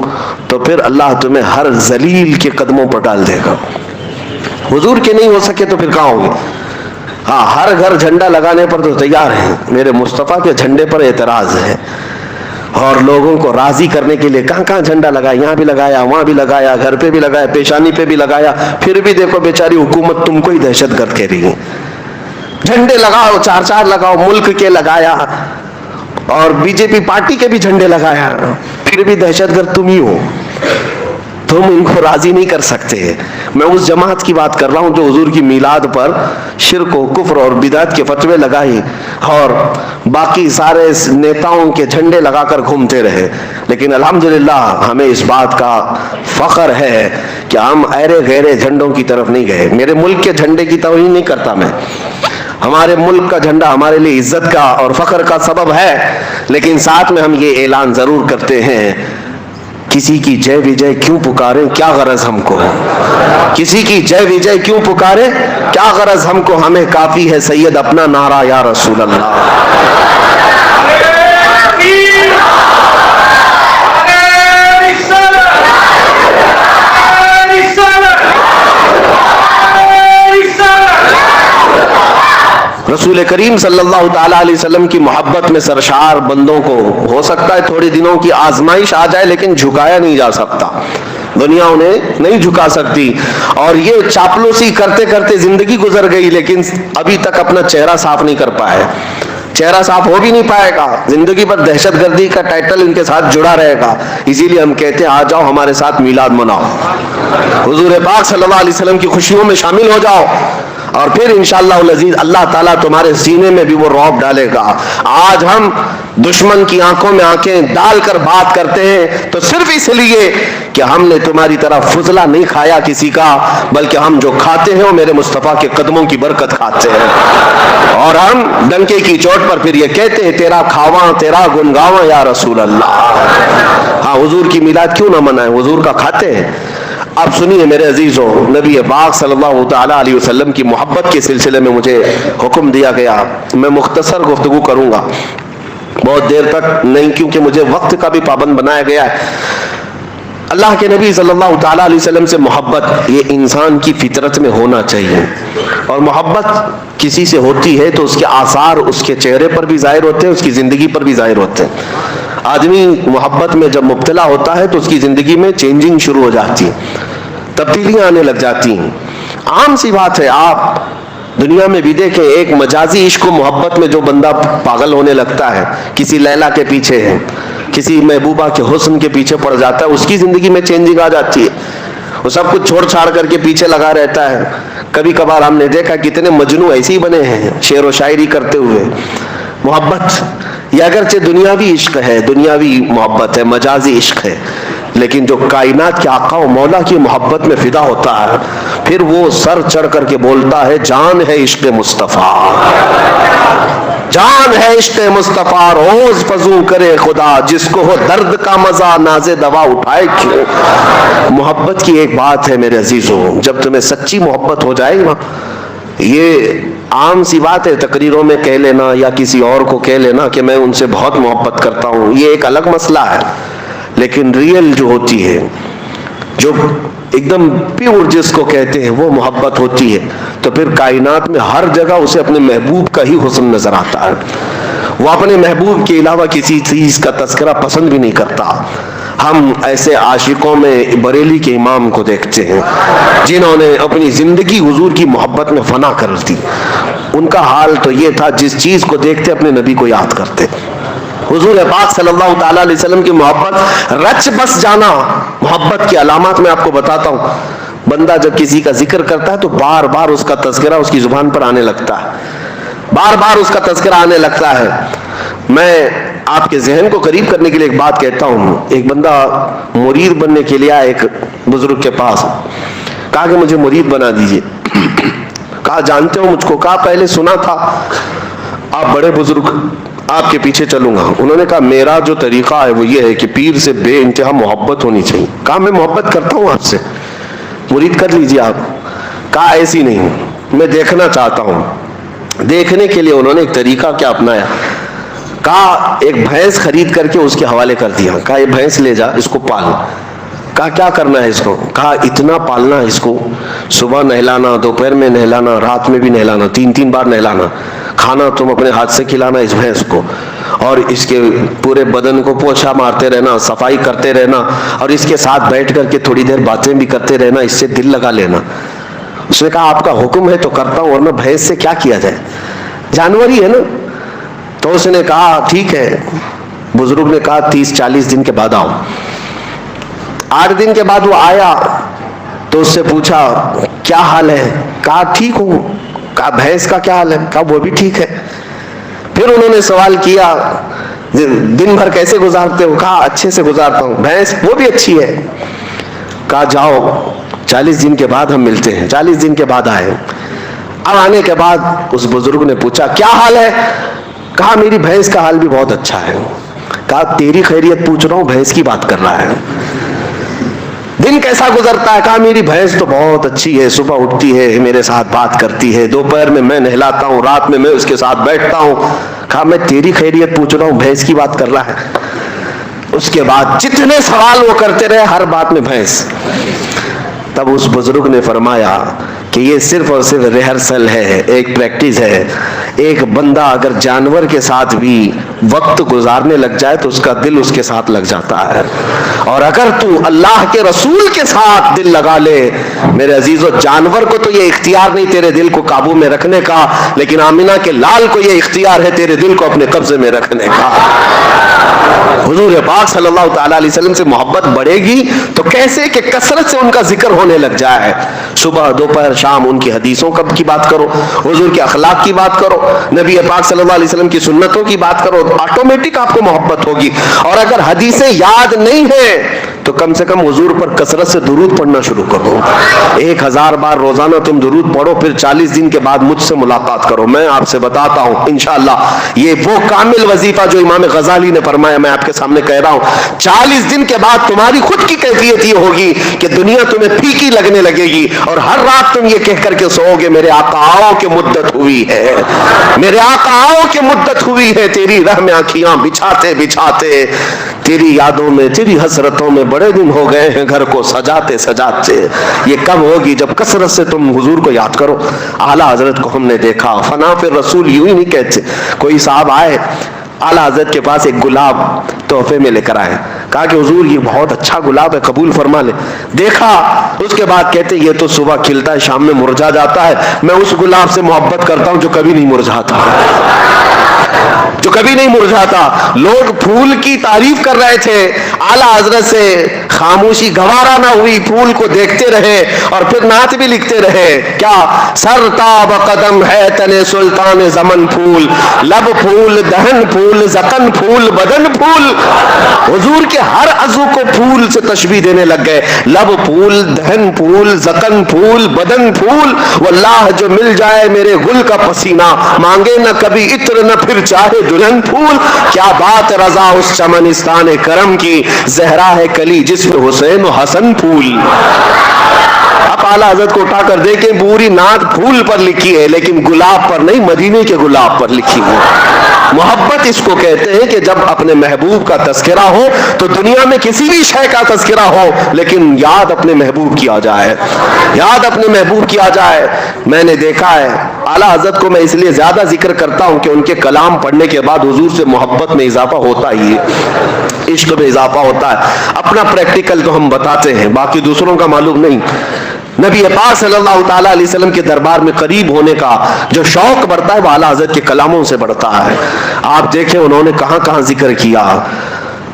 تو پھر اللہ تمہیں ہر ذلیل کے قدموں پر ڈال دے گا. حضور کے نہیں ہو سکے تو پھر کہاں ہوگے؟ ہاں، ہر گھر جھنڈا لگانے پر تو تیار ہیں. میرے مصطفیٰ کے جھنڈے پر اعتراض ہے، اور لوگوں کو راضی کرنے کے لیے کہاں کہاں جھنڈا لگایا، یہاں بھی لگایا، وہاں بھی لگایا، گھر پہ بھی لگایا، پیشانی پہ بھی لگایا. پھر بھی دیکھو بیچاری حکومت تم کو ہی دہشت گرد کہہ رہی ہے. جھنڈے لگاؤ، چار چار لگاؤ، ملک کے لگایا، اور بی جے پی پارٹی کے بھی جھنڈے لگایا، پھر بھی دہشت گرد تم ہی ہو. تم ان کو راضی نہیں کر سکتے. میں اس جماعت کی بات کر رہا ہوں جو حضور کی میلاد پر شرک و کفر اور بدعت کے فتوے لگائے اور باقی سارے نیتاؤں کے جھنڈے لگا کر گھومتے رہے. لیکن الحمدللہ ہمیں اس بات کا فخر ہے کہ ہم ایرے غیرے جھنڈوں کی طرف نہیں گئے. میرے ملک کے جھنڈے کی توہین نہیں کرتا میں. ہمارے ملک کا جھنڈا ہمارے لیے عزت کا اور فخر کا سبب ہے، لیکن ساتھ میں ہم یہ اعلان ضرور کرتے ہیں، کسی کی جے وجے کیوں پکارے، کیا غرض ہم کو؟ کسی کی جے وجے کیوں پکارے، کیا غرض ہم کو؟ ہمیں کافی ہے سید اپنا نعرہ یا رسول اللہ. رسول کریم صلی اللہ تعالیٰ علیہ وسلم کی محبت میں سرشار بندوں کو ہو سکتا ہے تھوڑے دنوں کی آزمائش آ جائے، لیکن جھکایا نہیں جا سکتا. دنیا انہیں نہیں جھکا سکتی. اور یہ چاپلوسی کرتے کرتے زندگی گزر گئی، لیکن ابھی تک اپنا چہرہ صاف نہیں کر پائے. چہرہ صاف ہو بھی نہیں پائے گا. زندگی پر دہشت گردی کا ٹائٹل ان کے ساتھ جڑا رہے گا. اسی لیے ہم کہتے ہیں آ جاؤ ہمارے ساتھ میلاد مناؤ، حضور پاک صلی اللہ علیہ وسلم کی خوشیوں میں شامل ہو جاؤ، اور پھر انشاءاللہ العزیز اللہ تعالیٰ تمہارے سینے میں بھی وہ رعب ڈالے گا. آج ہم دشمن کی آنکھوں میں آنکھیں ڈال کر بات کرتے ہیں تو صرف اس لیے کہ ہم نے تمہاری طرح فضلہ نہیں کھایا کسی کا، بلکہ ہم جو کھاتے ہیں وہ میرے مصطفیٰ کے قدموں کی برکت کھاتے ہیں. اور ہم ڈنکے کی چوٹ پر پھر یہ کہتے ہیں تیرا کھاواں تیرا گنگاواں یا رسول اللہ. ہاں، حضور کی میلاد کیوں نہ منائیں، حضور کا کھاتے ہیں. اب سنیے میرے عزیزوں، نبی پاک صلی اللہ تعالیٰ علیہ وسلم کی محبت کے سلسلے میں مجھے حکم دیا گیا. میں مختصر گفتگو کروں گا. بہت دیر تک نہیں، کیونکہ مجھے وقت کا بھی پابند بنایا گیا ہے. اللہ کے نبی صلی اللہ تعالیٰ علیہ وسلم سے محبت یہ انسان کی فطرت میں ہونا چاہیے، اور محبت کسی سے ہوتی ہے تو اس کے آثار اس کے چہرے پر بھی ظاہر ہوتے ہیں، اس کی زندگی پر بھی ظاہر ہوتے ہیں. آدمی محبت میں جب مبتلا ہوتا ہے تو اس کی زندگی میں چینجنگ شروع ہو جاتی ہے، تبدیلیاں آنے لگ جاتی ہیں. عام سی بات ہے، آپ دنیا میں بھی دیکھیں، ایک مجازی عشق و محبت میں جو بندہ پاگل ہونے لگتا ہے، کسی لیلا کے پیچھے ہے، کسی محبوبہ کے حسن کے پیچھے پڑ جاتا ہے، اس کی زندگی میں چینجنگ آ جاتی ہے. وہ سب کچھ چھوڑ چھاڑ کر کے پیچھے لگا رہتا ہے. کبھی کبھار ہم نے دیکھا کتنے مجنو ایسے ہی بنے ہیں شعر و شاعری کرتے ہوئے. محبت یہ اگرچہ دنیاوی عشق ہے، دنیاوی محبت ہے، مجازی عشق ہے، لیکن جو کائنات کے آقا و مولا کی محبت میں فدا ہوتا ہے، پھر وہ سر چڑھ کر کے بولتا ہے جان ہے عشق مصطفیٰ، جان ہے عشق مصطفیٰ، روز فضو کرے خدا، جس کو ہو درد کا مزہ ناز دوا اٹھائے کیوں. محبت کی ایک بات ہے میرے عزیزوں، جب تمہیں سچی محبت ہو جائے گا، یہ عام سی بات ہے تقریروں میں کہہ لینا یا کسی اور کو کہہ لینا کہ میں ان سے بہت محبت کرتا ہوں، یہ ایک الگ مسئلہ ہے. لیکن ریئل جو ہوتی ہے، جو ایک دم پیور جس کو کہتے ہیں، وہ محبت ہوتی ہے، تو پھر کائنات میں ہر جگہ اسے اپنے محبوب کا ہی حسن نظر آتا ہے. وہ اپنے محبوب کے علاوہ کسی چیز کا تذکرہ پسند بھی نہیں کرتا. ہم ایسے عاشقوں میں بریلی کے امام کو دیکھتے ہیں جنہوں نے اپنی زندگی حضور کی محبت میں فنا کر دی. ان کا حال تو یہ تھا، جس چیز کو دیکھتے اپنے نبی کو یاد کرتے. حضور پاک صلی اللہ تعالیٰ علیہ وسلم کی محبت، رچ بس جانا. محبت کی علامات میں آپ کو بتاتا ہوں. بندہ جب کسی کا ذکر کرتا ہے تو بار بار اس کا تذکرہ اس کی زبان پر آنے لگتا ہے، بار بار اس کا تذکرہ آنے لگتا ہے. میں آپ کے ذہن کو قریب کرنے کے لیے ایک بات کہتا ہوں. ایک بندہ مرید بننے کے لیے ایک بزرگ کے پاس، کہا کہ مجھے مرید بنا دیجئے. کہا جانتے ہو مجھ کو؟ کہا پہلے سنا تھا، آپ بڑے بزرگ، آپ کے پیچھے چلوں گا. انہوں نے کہا میرا جو طریقہ ہے وہ یہ ہے کہ پیر سے بے انتہا محبت ہونی چاہیے. کہا میں محبت کرتا ہوں آپ سے، مرید کر لیجئے آپ. کہا ایسی نہیں، میں دیکھنا چاہتا ہوں. دیکھنے کے لیے انہوں نے ایک طریقہ کیا اپنایا. کہا ایک بھینس خرید کر کے اس کے حوالے کر دیا. کہا یہ بھینس لے جا، اس کو پال. کہا کیا کرنا ہے اس کو؟ کہا اتنا پالنا ہے اس کو، صبح نہلانا، دوپہر میں نہلانا، رات میں بھی نہلانا، 3 بار نہلانا. کھانا تم اپنے ہاتھ سے کھلانا اس بھینس کو، اور اس کے پورے بدن کو پوچھا مارتے رہنا، صفائی کرتے رہنا، اور اس کے ساتھ بیٹھ کر کے تھوڑی دیر باتیں بھی کرتے رہنا، اس سے دل لگا لینا. اس نے کہا آپ کا حکم ہے تو کرتا ہوں، ورنہ بھینس سے کیا کیا جائے، جانور ہی ہے نا. تو اس نے کہا ٹھیک ہے. بزرگ نے کہا 30-40 دن کے بعد آؤ. 8 دن کے بعد وہ آیا تو اس سے پوچھا کیا حال ہے؟ کہا ٹھیک ہوں. کہا بھینس کا کیا حال ہے؟ کہا وہ بھی ٹھیک ہے. پھر انہوں نے سوال کیا دن بھر کیسے گزارتے ہو؟ کہا اچھے سے گزارتا ہوں. بھینس وہ بھی اچھی ہے. کہا جاؤ 40 دن کے بعد ہم ملتے ہیں. 40 دن کے بعد آئے. اب آنے کے بعد اس بزرگ نے پوچھا کیا حال ہے؟ کہا میری بھینس کا حال بھی بہت اچھا ہے. کہا تیری خیریت پوچھ رہا ہوں، بھینس کی بات کر رہا ہے. دن کیسا گزرتا ہے؟ کہا میری بھینس تو بہت اچھی ہے، صبح اٹھتی ہے میرے ساتھ بات کرتی ہے، دوپہر میں نہلاتا ہوں، رات میں اس کے ساتھ بیٹھتا ہوں. کہا میں تیری خیریت پوچھ رہا ہوں، بھینس کی بات کر رہا ہے. اس کے بعد جتنے سوال وہ کرتے رہے، ہر بات میں بھینس. تب اس بزرگ نے فرمایا کہ یہ صرف اور صرف ریہرسل ہے، ایک پریکٹس ہے. ایک بندہ اگر جانور کے ساتھ بھی وقت گزارنے لگ جائے تو اس کا دل اس کے ساتھ لگ جاتا ہے. اور اگر تو اللہ کے رسول کے ساتھ دل لگا لے میرے عزیزو، جانور کو تو یہ اختیار نہیں تیرے دل کو قابو میں رکھنے کا، لیکن آمنہ کے لال کو یہ اختیار ہے تیرے دل کو اپنے قبضے میں رکھنے کا. حضور پاک صلی اللہ تعالیٰ علیہ وسلم سے محبت بڑھے گی تو کیسے کہ کثرت سے ان کا ذکر ہونے لگ جائے. صبح دوپہر شام ان کی حدیثوں کی بات کرو، حضور کے اخلاق کی بات کرو، نبی پاک صلی اللہ علیہ وسلم کی سنتوں کی بات کرو، آٹومیٹک آپ کو محبت ہوگی. اور اگر حدیثیں یاد نہیں ہیں تو کم سے کم حضور پر کثرت سے درود پڑھنا شروع کرو. 1000 بار روزانہ تم درود پڑھو, پھر 40 دن کے بعد مجھ سے ملاقات کرو. میں آپ سے بتاتا ہوں انشاءاللہ یہ وہ کامل وظیفہ جو امام غزالی نے فرمایا, میں آپ کے سامنے کہہ رہا ہوں. 40 دن کے بعد تمہاری خود کی کیفیت یہ ہوگی کہ دنیا تمہیں پھیکی لگنے لگے گی, اور ہر رات تم یہ کہہ کر کے سو گے میرے آقا آؤ کہ مدت ہوئی ہے, میرے آقا آؤ کہ مدت ہوئی ہے. تیری راہ میں آنکھیاں بچھاتے بچھاتے, تیری یادوں میں تیری حسرتوں میں بڑے دن ہو گئے ہیں گھر کو سجاتے سجاتے. یہ کب ہوگی؟ جب کثرت سے تم حضور کو یاد کرو. اعلیٰ حضرت کو ہم نے دیکھا, فنا پھر رسول یوں ہی نہیں کہتے. کوئی صاحب آئے اعلیٰ حضرت کے پاس, ایک گلاب تحفے میں لے کر آئے, کہا کہ حضور یہ بہت اچھا گلاب ہے, قبول فرما لے. دیکھا, اس کے بعد کہتے یہ تو صبح کھلتا ہے شام میں مرجھا جاتا ہے, میں اس گلاب سے محبت کرتا ہوں جو کبھی نہیں مرجھاتا, جو کبھی نہیں مرجھاتا. لوگ پھول کی تعریف کر رہے تھے, اعلیٰ حضرت سے خاموشی گوارا نہ ہوئی, پھول کو دیکھتے رہے اور پھر نعت بھی لکھتے رہے. کیا سر تاب قدم ہے تنے سلطان زمن پھول, لب پھول دہن پھول زکن پھول بدن پھول. حضور کے ہر عضو کو پھول سے تشبیہ دینے لگ گئے. لب پھول دہن پھول زکن پھول بدن پھول. واللہ جو مل جائے میرے گل کا پسینہ, مانگے نہ کبھی عطر نہ پھر چاہے دلہن پھول. کیا بات رضا اس چمنستان کرم کی, زہرا ہے کلی جس میں حسین و حسن پھول. اب اعلیٰ حضرت کو اٹھا کر دیکھیں, پوری نعت پھول پر لکھی ہے لیکن گلاب پر نہیں, مدینے کے گلاب پر لکھی ہے. محبت اس کو کہتے ہیں کہ جب اپنے محبوب کا تذکرہ ہو تو دنیا میں کسی بھی شے کا تذکرہ ہو لیکن یاد اپنے محبوب کی آ جائے, یاد اپنے محبوب کی آ جائے. میں نے دیکھا ہے اعلیٰ حضرت کو میں اس لیے زیادہ ذکر کرتا ہوں کہ ان کے کلام پڑھنے کے بعد حضور سے محبت میں اضافہ ہوتا ہی ہے, عشق میں اضافہ ہوتا ہے. اپنا پریکٹیکل تو ہم بتاتے ہیں, باقی دوسروں کا معلوم نہیں. نبی پاک صلی اللہ تعالیٰ علیہ وسلم کے دربار میں قریب ہونے کا جو شوق بڑھتا ہے وہ اعلیٰ حضرت کے کلاموں سے بڑھتا ہے. آپ دیکھیں انہوں نے کہاں کہاں ذکر کیا,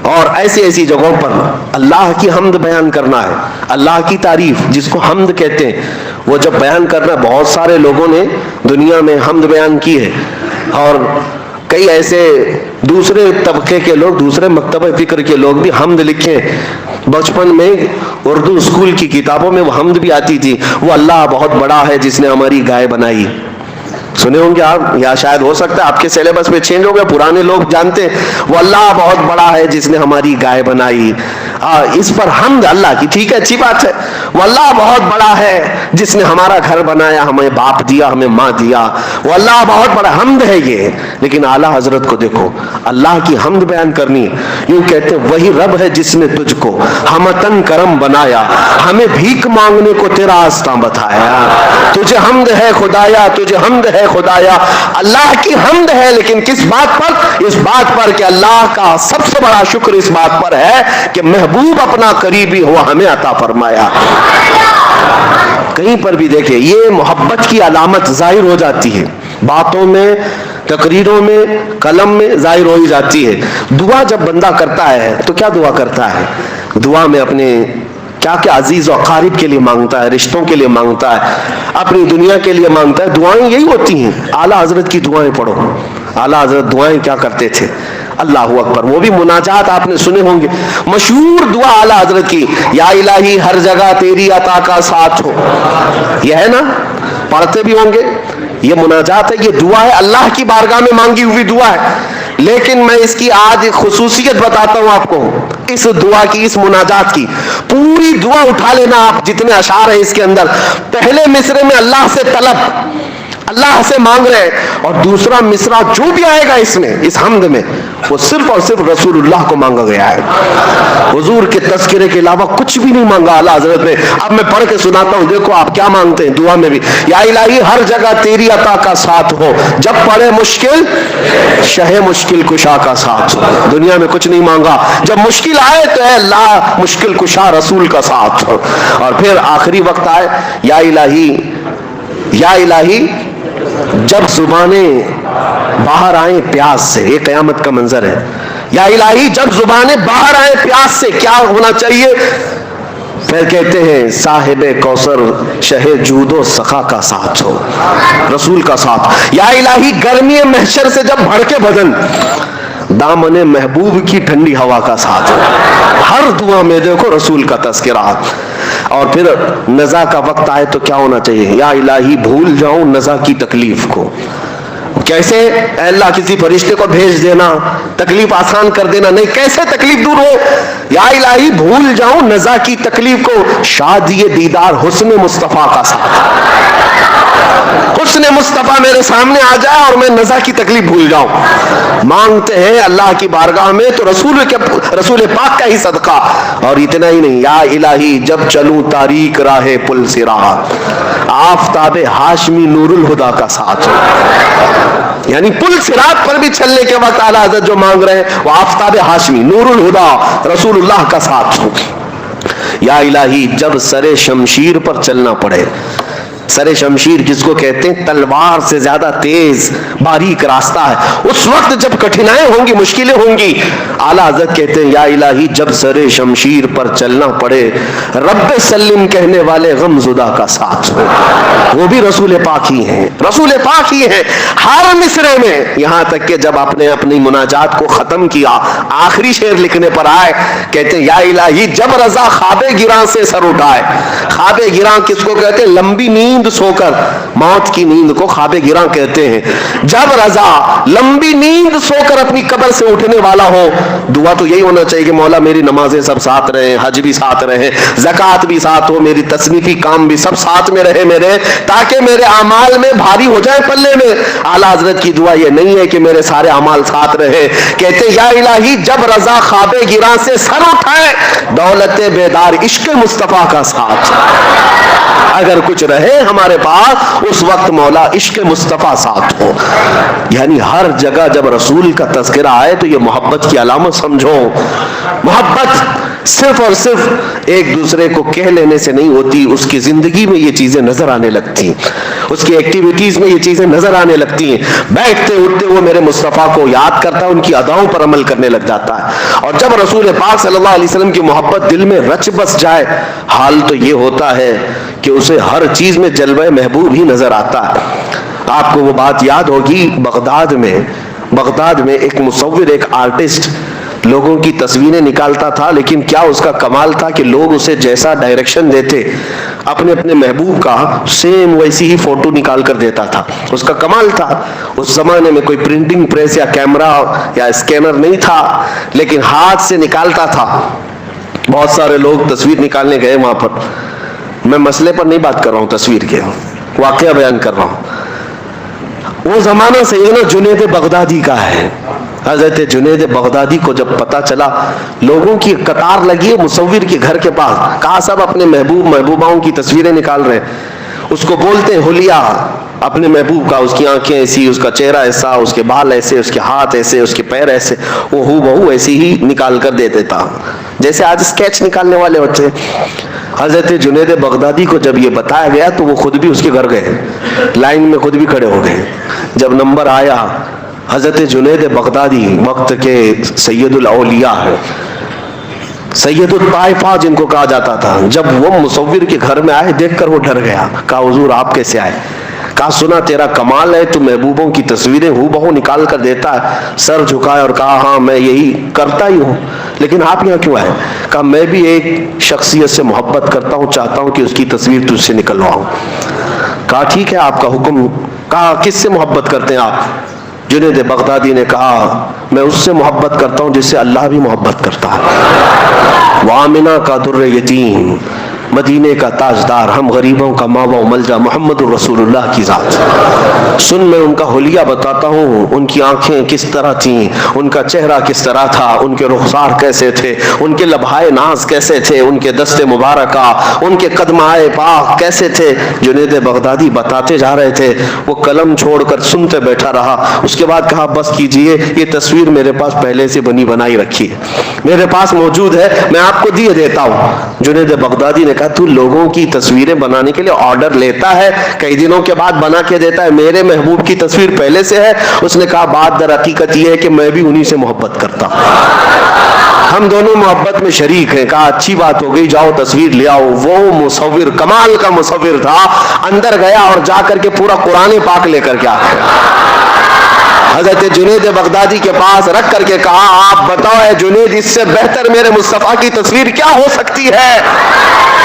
اور ایسی ایسی جگہوں پر اللہ کی حمد بیان کرنا ہے, اللہ کی تعریف جس کو حمد کہتے ہیں, وہ جب بیان کرنا. بہت سارے لوگوں نے دنیا میں حمد بیان کی ہے, اور کئی ایسے دوسرے طبقے کے لوگ, دوسرے مکتبہ فکر کے لوگ بھی حمد لکھے. بچپن میں اردو اسکول کی کتابوں میں وہ حمد بھی آتی تھی, وہ اللہ بہت بڑا ہے جس نے ہماری گائے بنائی. سنے ہوں گے آپ, یا شاید ہو سکتا ہے آپ کے سیلیبس میں چینج ہو گیا, پرانے لوگ جانتے ہیں. وہ اللہ بہت بڑا ہے جس نے ہماری گائے بنائی. اس پر حمد اللہ کی, ٹھیک ہے اچھی بات ہے. وہ اللہ بہت بڑا ہے جس نے ہمارا گھر بنایا, ہمیں باپ دیا, ہمیں ماں دیا. وہ اللہ بہت بڑا حمد ہے یہ. لیکن اعلیٰ حضرت کو دیکھو, اللہ کی حمد بیان کرنی, یوں کہتے وہی رب ہے جس نے تجھ کو ہمتن کرم بنایا, ہمیں بھیک مانگنے کو تیرا آستاں بتایا. تجھے حمد ہے خدایا, تجھے حمد ہے خدایا. اللہ کی حمد ہے, لیکن کس بات پر؟ اس بات پر کہ اللہ کا سب سے بڑا شکر اس بات پر ہے کہ محبوب اپنا قریبی ہوا ہمیں عطا فرمایا. کہیں پر بھی دیکھیں یہ محبت کی علامت ظاہر ہو جاتی ہے, باتوں میں, تقریروں میں, قلم میں ظاہر ہو ہی جاتی ہے. دعا جب بندہ کرتا ہے تو کیا دعا کرتا ہے؟ دعا میں اپنے کیا کیا عزیز و اقارب کے لیے مانگتا ہے, رشتوں کے لیے مانگتا ہے, اپنی دنیا کے لیے مانگتا ہے. دعائیں یہی ہوتی ہیں. اعلیٰ حضرت کی دعائیں پڑھو. اعلیٰ حضرت دعائیں کیا کرتے تھے؟ اللہ اکبر. وہ بھی مناجات آپ نے سنے ہوں گے, مشہور دعا اعلیٰ حضرت کی, یا الہی ہر جگہ تیری عطا کا ساتھ ہو. یہ ہے نا, پڑھتے بھی ہوں گے. یہ مناجات ہے, یہ دعا ہے, اللہ کی بارگاہ میں مانگی ہوئی دعا ہے. لیکن میں اس کی آج خصوصیت بتاتا ہوں آپ کو, اس دعا کی, اس مناجات کی. پوری دعا اٹھا لینا آپ, جتنے اشعار ہیں اس کے اندر. پہلے مصرے میں اللہ سے طلب, اللہ سے مانگ رہے, اور دوسرا مصرع جو بھی آئے گا اس میں, اس حمد میں, وہ صرف اور صرف رسول اللہ کو مانگا گیا ہے. حضور کے تذکرے کے علاوہ کچھ بھی نہیں مانگا اعلیٰ حضرت نے. اب میں پڑھ کے سناتا ہوں, دیکھو آپ کیا مانگتے ہیں دعا میں بھی. یا الہی ہر جگہ تیری عطا کا ساتھ ہو, جب پڑے مشکل شہ مشکل کشا کا ساتھ ہو. دنیا میں کچھ نہیں مانگا, جب مشکل آئے تو اے اللہ مشکل کشا رسول کا ساتھ ہو. اور پھر آخری وقت آئے, یا الہی, یا الہی جب زبانیں باہر آئیں پیاس سے. یہ قیامت کا منظر ہے. یا الہی جب زبانیں باہر آئیں پیاس سے, کیا ہونا چاہیے؟ پھر کہتے ہیں صاحب کوثر شہ جود و سخا کا ساتھ ہو, رسول کا ساتھ. یا الہی گرمی محشر سے جب بھڑکے بدن, دامن محبوب کی ٹھنڈی ہوا کا ساتھ. ہر دعا میں دیکھو رسول کا تذکرہ. اور پھر نزا کا وقت آئے تو کیا ہونا چاہیے؟ یا الہی بھول جاؤں نزا کی تکلیف کو. کیسے؟ اے اللہ کسی فرشتے کو بھیج دینا, تکلیف آسان کر دینا. نہیں, کیسے تکلیف دور ہو؟ یا الہی بھول جاؤں نزا کی تکلیف کو, شادی دیدار حسن مصطفیٰ کا ساتھ. حسن مصطفیٰ میرے سامنے آ جائے اور میں نزا کی تکلیف بھول جاؤں. مانگتے ہیں اللہ کی بارگاہ میں تو رسول پاک کا ہی صدقہ. اور اتنا ہی نہیں, یا الہی جب چلوں تاریک راہ پل صراط, آفتاب ہاشمی نور الہدا کا ساتھ ہو. یعنی پل صراط پر بھی چلنے کے وقت اعلیٰ حضرت جو مانگ رہے ہیں وہ آفتاب ہاشمی نور الہدا رسول اللہ کا ساتھ ہو. یا الہی جب سر شمشیر پر چلنا پڑے, سر شمشیر جس کو کہتے ہیں تلوار سے زیادہ تیز باریک راستہ ہے, اس وقت جب کٹھنائیں ہوں گی, مشکلیں ہوں گی, اعلیٰ حضرت کہتے ہیں یا الہی جب سر شمشیر پر چلنا پڑے رب سلم کہنے والے غم زدہ کا ساتھ ہو. وہ بھی رسول پاک ہی ہیں, رسول پاک ہی ہیں ہر مصرے میں. یہاں تک کہ جب آپ نے اپنی مناجات کو ختم کیا, آخری شعر لکھنے پر آئے, کہتے ہیں یا الہی جب رضا خواب گراں سے سر اٹھائے. خواب گراں کس کو کہتے ہیں؟ لمبی نیند سو کر, موت کی نیند کو خواب گراں کہتے ہیں. جب رضا لمبی نیند سو کر اپنی قبر سے اٹھنے والا ہو, دعا تو یہی ہونا چاہیے کہ مولا میری نمازیں سب ساتھ رہیں, حج بھی ساتھ رہے, زکوٰۃ بھی ساتھ ہو, میری تصنیفی کام بھی سب ساتھ میں رہے میرے, تاکہ میرے اعمال میں بھاری ہو جائے پلے میں. اعلیٰ حضرت کی دعا یہ نہیں ہے کہ میرے سارے اعمال ساتھ رہے. کہتے یا الہی جب رضا خواب گراں سے سر اٹھائے دولت بیدار عشق مصطفیٰ کا ساتھ. اگر کچھ رہے ہمارے پاس اس وقت مولا عشق مصطفیٰ ساتھ ہو. یعنی ہر جگہ جب رسول کا تذکرہ آئے تو یہ محبت کی علامت سمجھو. محبت صرف اور صرف ایک دوسرے کو کہہ لینے سے نہیں ہوتی, اس کی زندگی میں یہ چیزیں نظر آنے لگتی ہیں, اس کی ایکٹیویٹیز میں یہ چیزیں نظر آنے لگتی ہیں. بیٹھتے اٹھتے وہ میرے مصطفیٰ کو یاد کرتا ہے, ان کی اداؤں پر عمل کرنے لگ جاتا ہے. اور جب رسول پاک صلی اللہ علیہ وسلم کی محبت دل میں رچ بس جائے, حال تو یہ ہوتا ہے کہ اسے ہر چیز میں جلوہ محبوب ہی نظر آتا ہے. آپ کو وہ بات یاد ہوگی, بغداد میں ایک مصور, ایک آرٹسٹ لوگوں کی تصویریں نکالتا تھا, لیکن کیا اس کا کمال تھا کہ لوگ اسے جیسا ڈائریکشن دیتے اپنے اپنے محبوب کا سیم ویسی ہی فوٹو نکال کر دیتا تھا. اس کا کمال تھا. اس زمانے میں کوئی پرنٹنگ پریس یا کیمرہ یا اسکینر نہیں تھا, لیکن ہاتھ سے نکالتا تھا. بہت سارے لوگ تصویر نکالنے گئے وہاں پر. میں مسئلے پر نہیں بات کر رہا ہوں, تصویر کے واقعہ بیان کر رہا ہوں. وہ زمانہ سیدنا جنید بغدادی کا ہے. حضرت جنید بغدادی کو جب پتا چلا, لوگوں کی قطار لگی ہے مصور کے گھر کے پاس, کہا سب اپنے محبوباؤں کی تصویریں نکال رہے ہیں. اس کو بولتے ہیں حلیہ اپنے محبوب کا, اس کی آنکھیں ایسی, اس کا چہرہ ایسا, اس کے بال ایسے, اس کے ہاتھ ایسے, اس کے پیر ایسے, وہ ہو بہو ایسی ہی نکال کر دے دیتا جیسے آج اسکیچ نکالنے والے ہوتے. حضرت جنید بغدادی کو جب یہ بتایا گیا تو وہ خود بھی اس کے گھر گئے, لائن میں خود بھی کھڑے ہو گئے. جب نمبر آیا, حضرت جنید بغدادی وقت کے سید الاولیاء ہے, سید الطائفہ جن کو کہا جاتا تھا, جب وہ مصور کے گھر میں آئے دیکھ کر وہ ڈر گیا. کہا حضور آپ کیسے آئے؟ کہا سنا تیرا کمال ہے, تو محبوبوں کی تصویریں ہو بہو نکال کر دیتا ہے. سر جھکائے اور کہا ہاں میں یہی کرتا ہی ہوں, لیکن آپ یہاں کیوں آئے؟ کہا میں بھی ایک شخصیت سے محبت کرتا ہوں, چاہتا ہوں کہ اس کی تصویر تجھ سے نکلواؤں. کہا ٹھیک ہے آپ کا حکم. کہا کس سے محبت کرتے ہیں آپ؟ جنید بغدادی نے کہا میں اس سے محبت کرتا ہوں جس سے اللہ بھی محبت کرتا ہے. وامنہ کا در یتیم, مدینے کا تاجدار, ہم غریبوں کا ماوا و ملجا, محمد الرسول اللہ کی ذات. سن میں ان کا حلیہ بتاتا ہوں, ان کی آنکھیں کس طرح تھیں, ان کا چہرہ کس طرح تھا, ان کے رخسار کیسے تھے, ان کے لبھائے ناز کیسے تھے, ان کے دست مبارکہ, ان کے قدمائے پاک کیسے تھے. جنید بغدادی بتاتے جا رہے تھے, وہ قلم چھوڑ کر سنتے بیٹھا رہا. اس کے بعد کہا بس کیجئے, یہ تصویر میرے پاس پہلے سے بنی بنائی رکھی ہے, میرے پاس موجود ہے, میں آپ کو دیے دیتا ہوں. جنید بغدادی نے کہا تو لوگوں کی تصویریں بنانے کے لیے آرڈر لیتا ہے, کئی دنوں کے بعد بنا کے دیتا ہے, میرے محبوب کی تصویر پہلے سے ہے. اس نے کہا بات در حقیقت یہ ہے کہ میں بھی انہی سے محبت کرتا ہوں, ہم دونوں محبت میں شریک ہیں. کہا اچھی بات ہو گئی, جاؤ تصویر لے آؤ. وہ مصور کمال کا مصور تھا, اندر گیا اور جا کر کے پورا قرآن پاک لے کر کے آ گیا. حضرت جنید بغدادی کے پاس رکھ کر کے کہا آپ بتاؤ اے جنید اس سے بہتر میرے مصطفیٰ کی تصویر کیا ہو سکتی ہے؟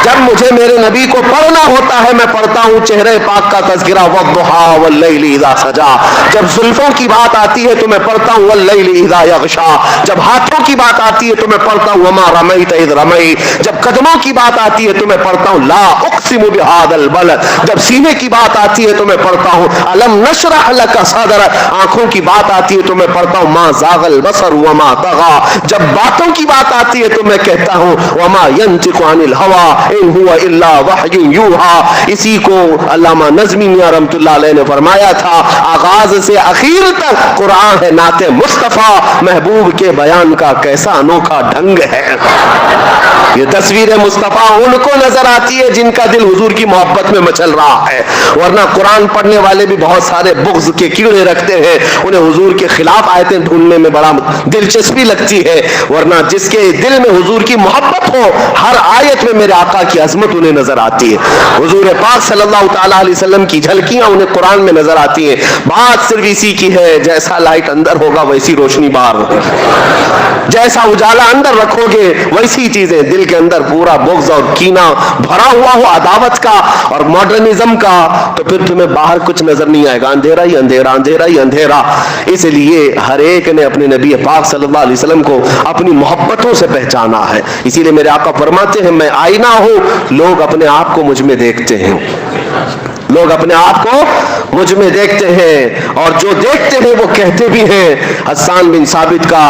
جب مجھے میرے نبی کو پڑھنا ہوتا ہے میں پڑھتا ہوں چہرے پاک کا تذکرہ والضحیٰ واللیل اذا سجا. جب زلفوں کی بات آتی ہے تو میں پڑھتا ہوں واللیل اذا یغشا. جب ہاتھوں کی بات آتی ہے تو میں پڑھتا ہوں وما رمیت اذ رمیت. جب قدموں کی بات آتی ہے تو میں پڑھتا ہوں لا اقسم بہذا البلد. جب سینے کی بات آتی ہے تو میں پڑھتا ہوں الم نشرح لک صدرک. آنکھوں کی بات آتی ہے تو میں پڑھتا ہوں ما زاغ البصر وما طغى. جب باتوں کی بات آتی ہے تو میں کہتا ہوں وما ينطق عن الهوى ان هو الا وحی یوحى. اسی کو علامہ نظمی میاں رحمۃ اللہ علیہ نے فرمایا تھا آغاز سے اخیر تک قرآن ہے نعت مصطفیٰ. محبوب کے بیان کا کیسا انوکھا ڈھنگ ہے. یہ تصویر مصطفیٰ ان کو نظر آتی ہے جن کا دل حضور کی محبت میں مچل رہا ہے. ورنہ قرآن پڑھنے والے بھی بہت سارے بغض کے کیڑے رکھتے ہیں. انہیں حضور کے خلاف آیتیں ڈھونڈنے میں بڑا دلچسپی لگتی ہے. ورنہ جس کے دل میں حضور کی محبت ہو ہر آیت میں میرے آقا کی عظمت انہیں نظر آتی ہے. حضور پاک صلی اللہ تعالیٰ علیہ وسلم کی جھلکیاں انہیں قرآن میں نظر آتی ہیں. بات صرف اسی کی ہے جیسا لائٹ اندر ہوگا ویسی روشنی باہر ہوگی. جیسا اجالا اندر رکھو گے ویسی چیزیں. دل کے اندر پورا بغض اور کینہ بھرا ہوا ہو عداوت کا اور ماڈرنزم کا تو پھر تمہیں باہر کچھ نظر نہیں آئے گا. اندھیرا ہی اندھیرا اندھیرا ہی اندھیرا. اس لیے ہر ایک نے اپنے نبی پاک صلی اللہ علیہ وسلم کو اپنی محبتوں سے پہچانا ہے. اسی لیے میرے آقا فرماتے ہیں میں آئینہ ہوں لوگ اپنے آپ کو مجھ میں دیکھتے ہیں. لوگ اپنے آپ کو مجھ میں دیکھتے ہیں اور جو دیکھتے ہیں وہ کہتے بھی ہیں. حسان بن ثابت کا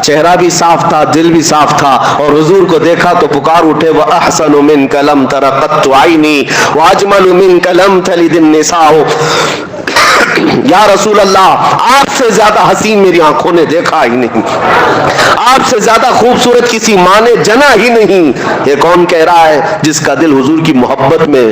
چہرہ بھی صاف تھا دل بھی صاف تھا اور حضور کو دیکھا تو پکار اٹھے وَأَحْسَنُ مِنْكَ لَمْ تَرَ قَطُّ عَيْنِي وَأَجْمَلُ مِنْكَ لَمْ تَلِدِ النِّسَاءُ. یا رسول اللہ آپ سے زیادہ حسین میری آنکھوں نے دیکھا ہی نہیں. آپ سے زیادہ خوبصورت کسی ماں نے جنا ہی نہیں. یہ کون کہہ رہا ہے؟ جس کا دل حضور کی محبت میں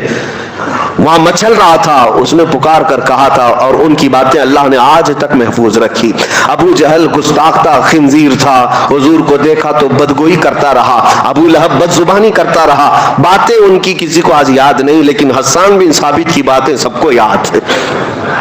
وہاں مچل رہا تھا. اس نے پکار کر کہا تھا اور ان کی باتیں اللہ نے آج تک محفوظ رکھی. ابو جہل گستاخ تھا خنزیر تھا. حضور کو دیکھا تو بدگوئی کرتا رہا. ابو لہب بد زبانی کرتا رہا. باتیں ان کی کسی کو آج یاد نہیں لیکن حسان بن ثابت کی باتیں سب کو یاد ہے.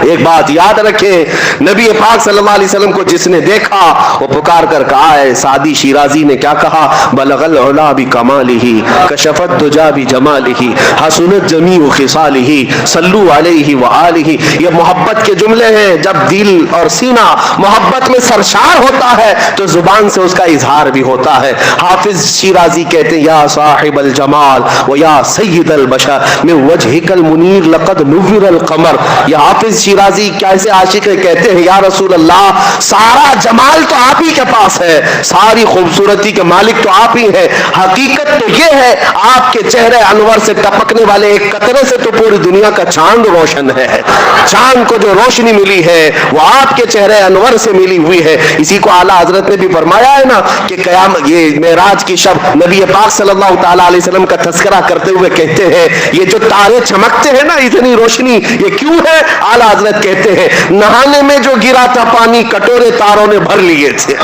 ایک بات یاد رکھیں نبی پاک صلی اللہ علیہ وسلم کو جس نے دیکھا وہ پکار کر کہا ہے. سعدی شیرازی نے کیا کہا؟ بلغ العلا بکمالہ کشف الدجا بجمالہ حسنت جمیع خصالہ صلو علیہ وآلہ. یہ محبت کے جملے ہیں. جب دل اور سینہ محبت میں سرشار ہوتا ہے تو زبان سے اس کا اظہار بھی ہوتا ہے. حافظ شیرازی کہتے ہیں یا صاحب الجمال و یا سید البشر من وجہک المنیر لقد نور القمر. یہ حافظ شیرازی کیسے عاشق کہتے ہیں یا رسول اللہ سارا جمال تو آپ ہی کے پاس ہے ساری خوبصورتی کے مالک تو آپ ہی ہیں. حقیقت تو یہ ہے آپ کے چہرے انور سے ٹپکنے والے ایک قطرے سے تو پوری دنیا کا چاند روشن ہے. چاند کو جو روشنی ملی ہے وہ آپ کے چہرے انور سے ملی ہوئی ہے. اسی کو اعلیٰ حضرت نے بھی فرمایا ہے نا کہ قیامت یہ معراج کی شب نبی پاک صلی اللہ تعالیٰ علیہ وسلم کا تذکرہ کرتے ہوئے کہتے ہیں یہ جو تارے چمکتے ہیں نا اتنی روشنی یہ کیوں ہے؟ اعلیٰ حضرت کہتے ہیں نہانے میں جو گرا تھا پانی کٹورے تاروں نے بھر لیے تھے.